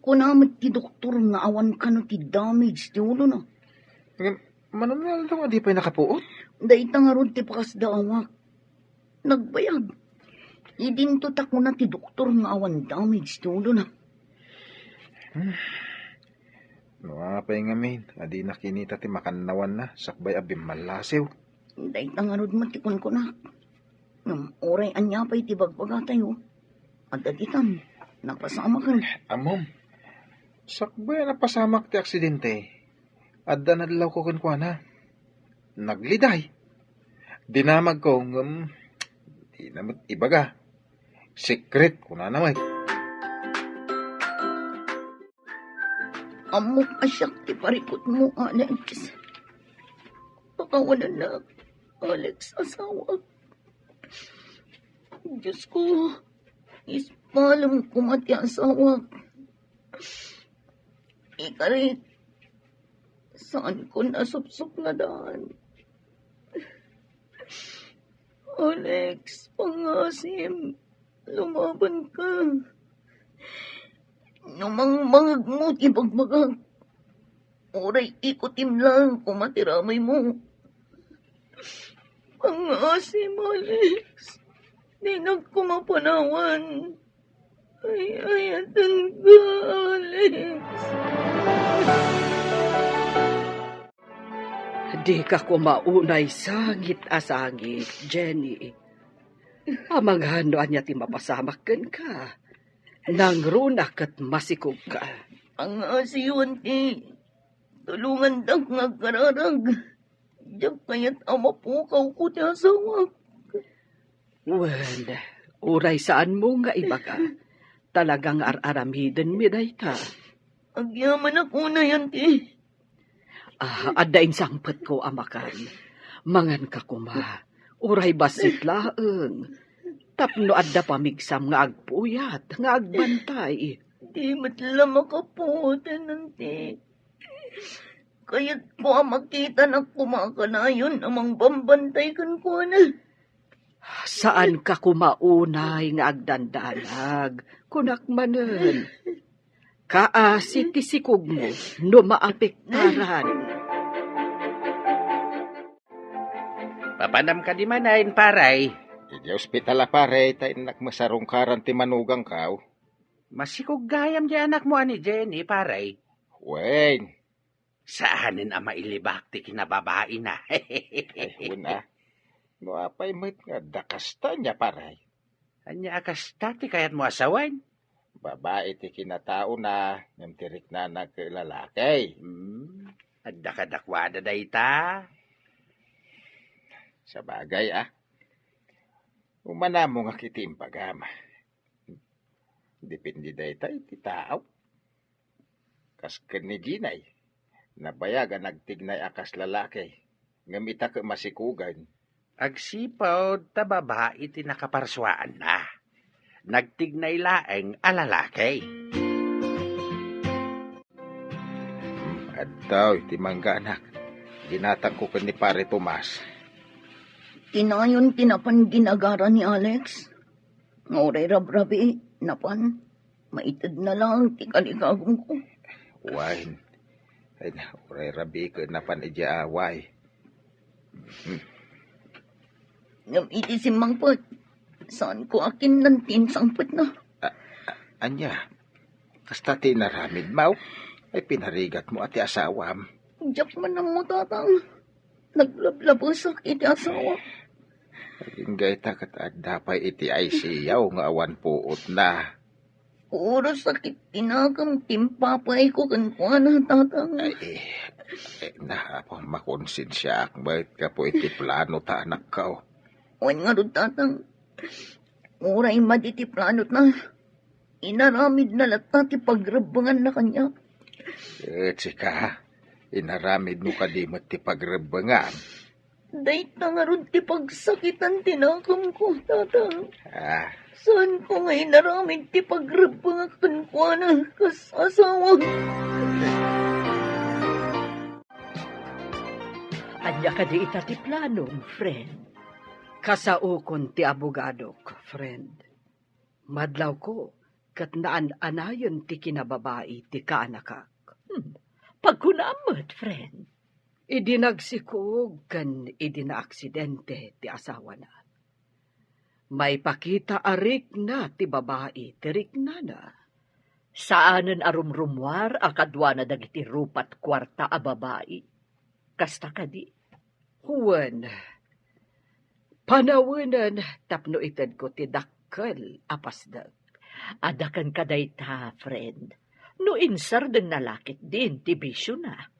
Kunamit ti doktor nga awan ka no ti damage ti ulo na. Manunal daw nga di pa'y nakapuot? Daita nga ron ti pakasdaawak. Nagbayag. Idinto tako na ti doktor nga awan damage ti ulo na. Pa'y ngamin. Adi nakinita ti makanawan na. Sakbay abim malasiw. Daita nga ron matikon ko na. Oray anya pa'y ti bagbaga tayo. At aditan, napasama ka rin. Amom. Sakbay napasamak ti aksidente. Adda na dalaw ko kunkwana. Nagliday. Dinamag ko di naman ibaga. Secret ko na naman. Amok asyak ti parikot mo, Alex. Pakawanan na, Alex, asawa. Diyos ko, ispalam ko mati asawa. Ikarit, saan ko nasupsup na daan? Alex, pangasim, lumaban ka. Numangmangag mo, ibagmagag. Oray ikutim lang kung matiramay mo. Pangasim, Alex. Di nagkumapanawan. Ay, atan ka, Alex. Di ka kumaunay sangit asangit, Jenny. Amang hanoan niya ti mapasamak ka. Nang runak at masikog ka. Pangasiyon ti. Tulungan dak ngagkararag. Diyak kaya't amapukaw ko ti asawa. Well, uray saan mo nga iba ka? Talagang ar-aramiden mi dayta. Agyaman ako na yan ti. Adain sangpet ko amakan. Mangan ka kuma. Uray basit laeng. Tapno adda pamigsam nga agpuyat, nga agbantay. Di matla makaputin nanti. Kaya't po makita na kumakanayon amang bambantay kan ko na. Saan ka kumaunay nga agdandalag? Kunak manen. Kaasi ti sikog mo, no maapektaran. Papanam ka di manayin, paray. Iti ospital pare, tayo nakmasarungkaran ti manugang kaw. Masikog gayam di anak mo ani Jenny, paray. Wen, Saanin ang mailibak ti kinababae na. una. No apay met nga dakasta niya paray. Anya akasta ti kayat mo asawan? Babae ti kinatao na, namtirik na naglalaki. At dakadakwada da ita. Sa bagay umana mo nga kitim pagama. Depende da ita iti tao. Kas ni Ginay, nabayagan nagtignay akas lalaki. Ngamita ka masikugan. Agsipaw ta babae ti nakaparswaan na. Nagtignay laeng alalaki. Addaw, iti mangga anak. Ginatang ko ni pare Tomas. Tinayon tinapan ginagara ni Alex. Ngoray rabrabi, napan. Maitid na lang, ti kaligagong ko. Wain. Ay na, uray rabi ka napan ija away. Ngam iti simangpot. Saan ko akin nantin sangpot na? Anya, kasta tinaramid mau, ay pinarigat mo ati asawam. Diyak man ang mo tatang. Naglablabos iti asawa. Ingay takat at dapay iti ay siyaw nga awan puot na. Puro sakit tinagam timpapay ko kankwana tatang. Ay, na po makonsensya akbait ka po iti plano ta anak kao. Wan nga doon tatang. Uray maditi planot na. Inaramid na lata ti pagrebangan na kanya. Sika, inaramid mo kadimot ti pagrebangan. Dayta nga ron ti pagsakitan tinakam ko, tatang. Saan ko nga inaramid ti pagrebangan kankwana kas asawa. Anya ka di ita ti planong, friend. Kasaukon ti abogadok, friend. Madlaw ko, kat naan-anayon ti kinababae ti kaanakak. Pagkunamot, friend. Idinagsikog kan idinaaksidente ti asawa na. May pakita arik na ti babae ti riknana. Saanen arumrumwar akadwa na dagiti rupat kwarta a babae. Kasta kadi. Huwan, panawanan tapno ited ko ti dakkel apasdag. Adakan kadayta, friend. No insar den nalakit din ti bisyo na.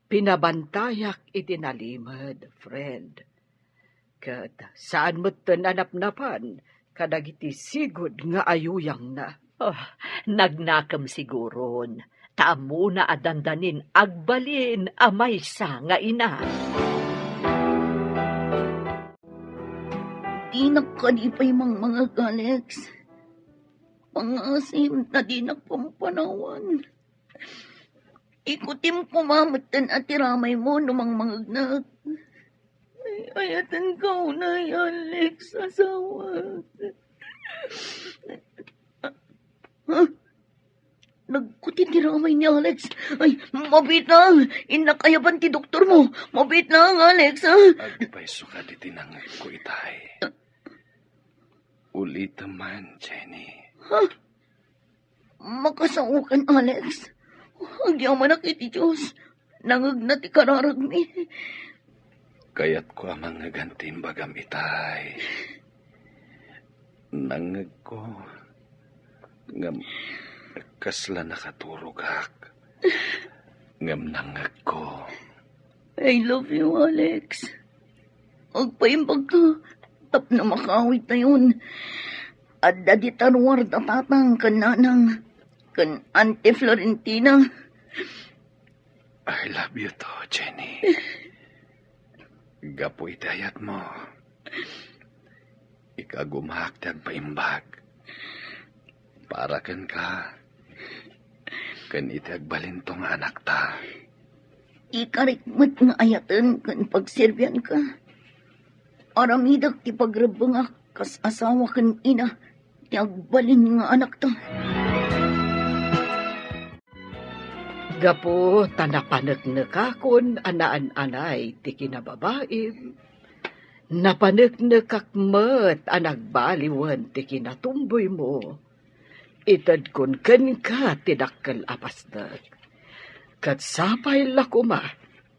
Pinabantayak itinalimad, friend. Kat saan mo't tananap-napan, kadagiti sigod nga ayuyang na. Nagnakam siguron. Taamo na adandanin agbalin amay sa nga ina. Di nakalipay mga Alex. Pangasim na di nagpampanawan. Ikutim kumamatan at tiramay mo numang mangagnak. Ay, ayatan ka na, Alex, asawa. Nagkutin tiramay ni Alex. Ay, mabit lang. Inakayaban ti doktor mo. Mabit lang, Alex, ha? Agpay suka di tinangay ko itay. Ulit naman, Jenny. Ha? Makasaukan, Alex. Agyaman na kiti Diyos. Nangag na ti kararag mi. Kaya't ko amang nagantin bagam itay. Nangag ko. Ngam kasla nakaturugak. Ngam nangag ko. I love you, Alex. Agpaimbag ka. Tap na makawit na yun. At daditarwar na tatang kananang kan Auntie Florentina. I love you to, Jenny. Gapo itayat mo. Ikagumahak ti agpaimbag. Para kan ka. Kan iti agbalintong anak ta. Ikarikmat nga ayatan kan pagserbian ka. Aramidak ti pagrabangak kas asawa kan ina. Ti agbalin nga anak ta. Gapo tanapanagnakakon anaan-anay ti kinababaim. Napanagnakakmat anagbaliwan ti kinatumboy mo. Itad kun ken ka tidakkel apasdag. Kat sapay lakuma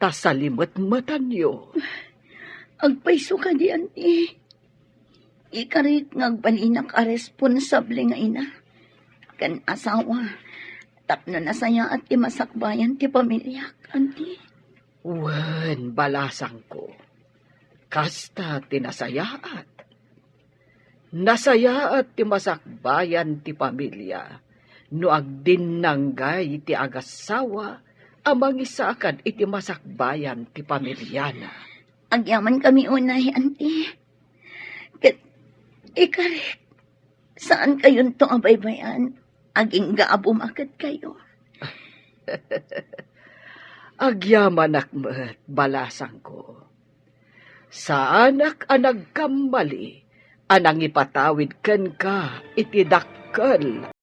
tasalimot matanyo. Agpaiso ka di, Auntie. Ikarit nga agbalinak a responsable nga ina. Kan asawa. Tapno na saya at imasakbayan ti pamilya, Auntie. Wen, balasang ko. Kasta tinasayaat. Nasayaat ti masakbayan ti pamilya. No agdinanggay ti agasawa, amang isakad iti masakbayan ti pamilyana. Agyaman kami unay, Auntie. Kat, ikarit, saan kayon to abaybayan? Aging gaabumakat kayo. Agyaman akmet, balasang ko. Sa anak anag kamali, anang ipatawid ken ka, itidakkel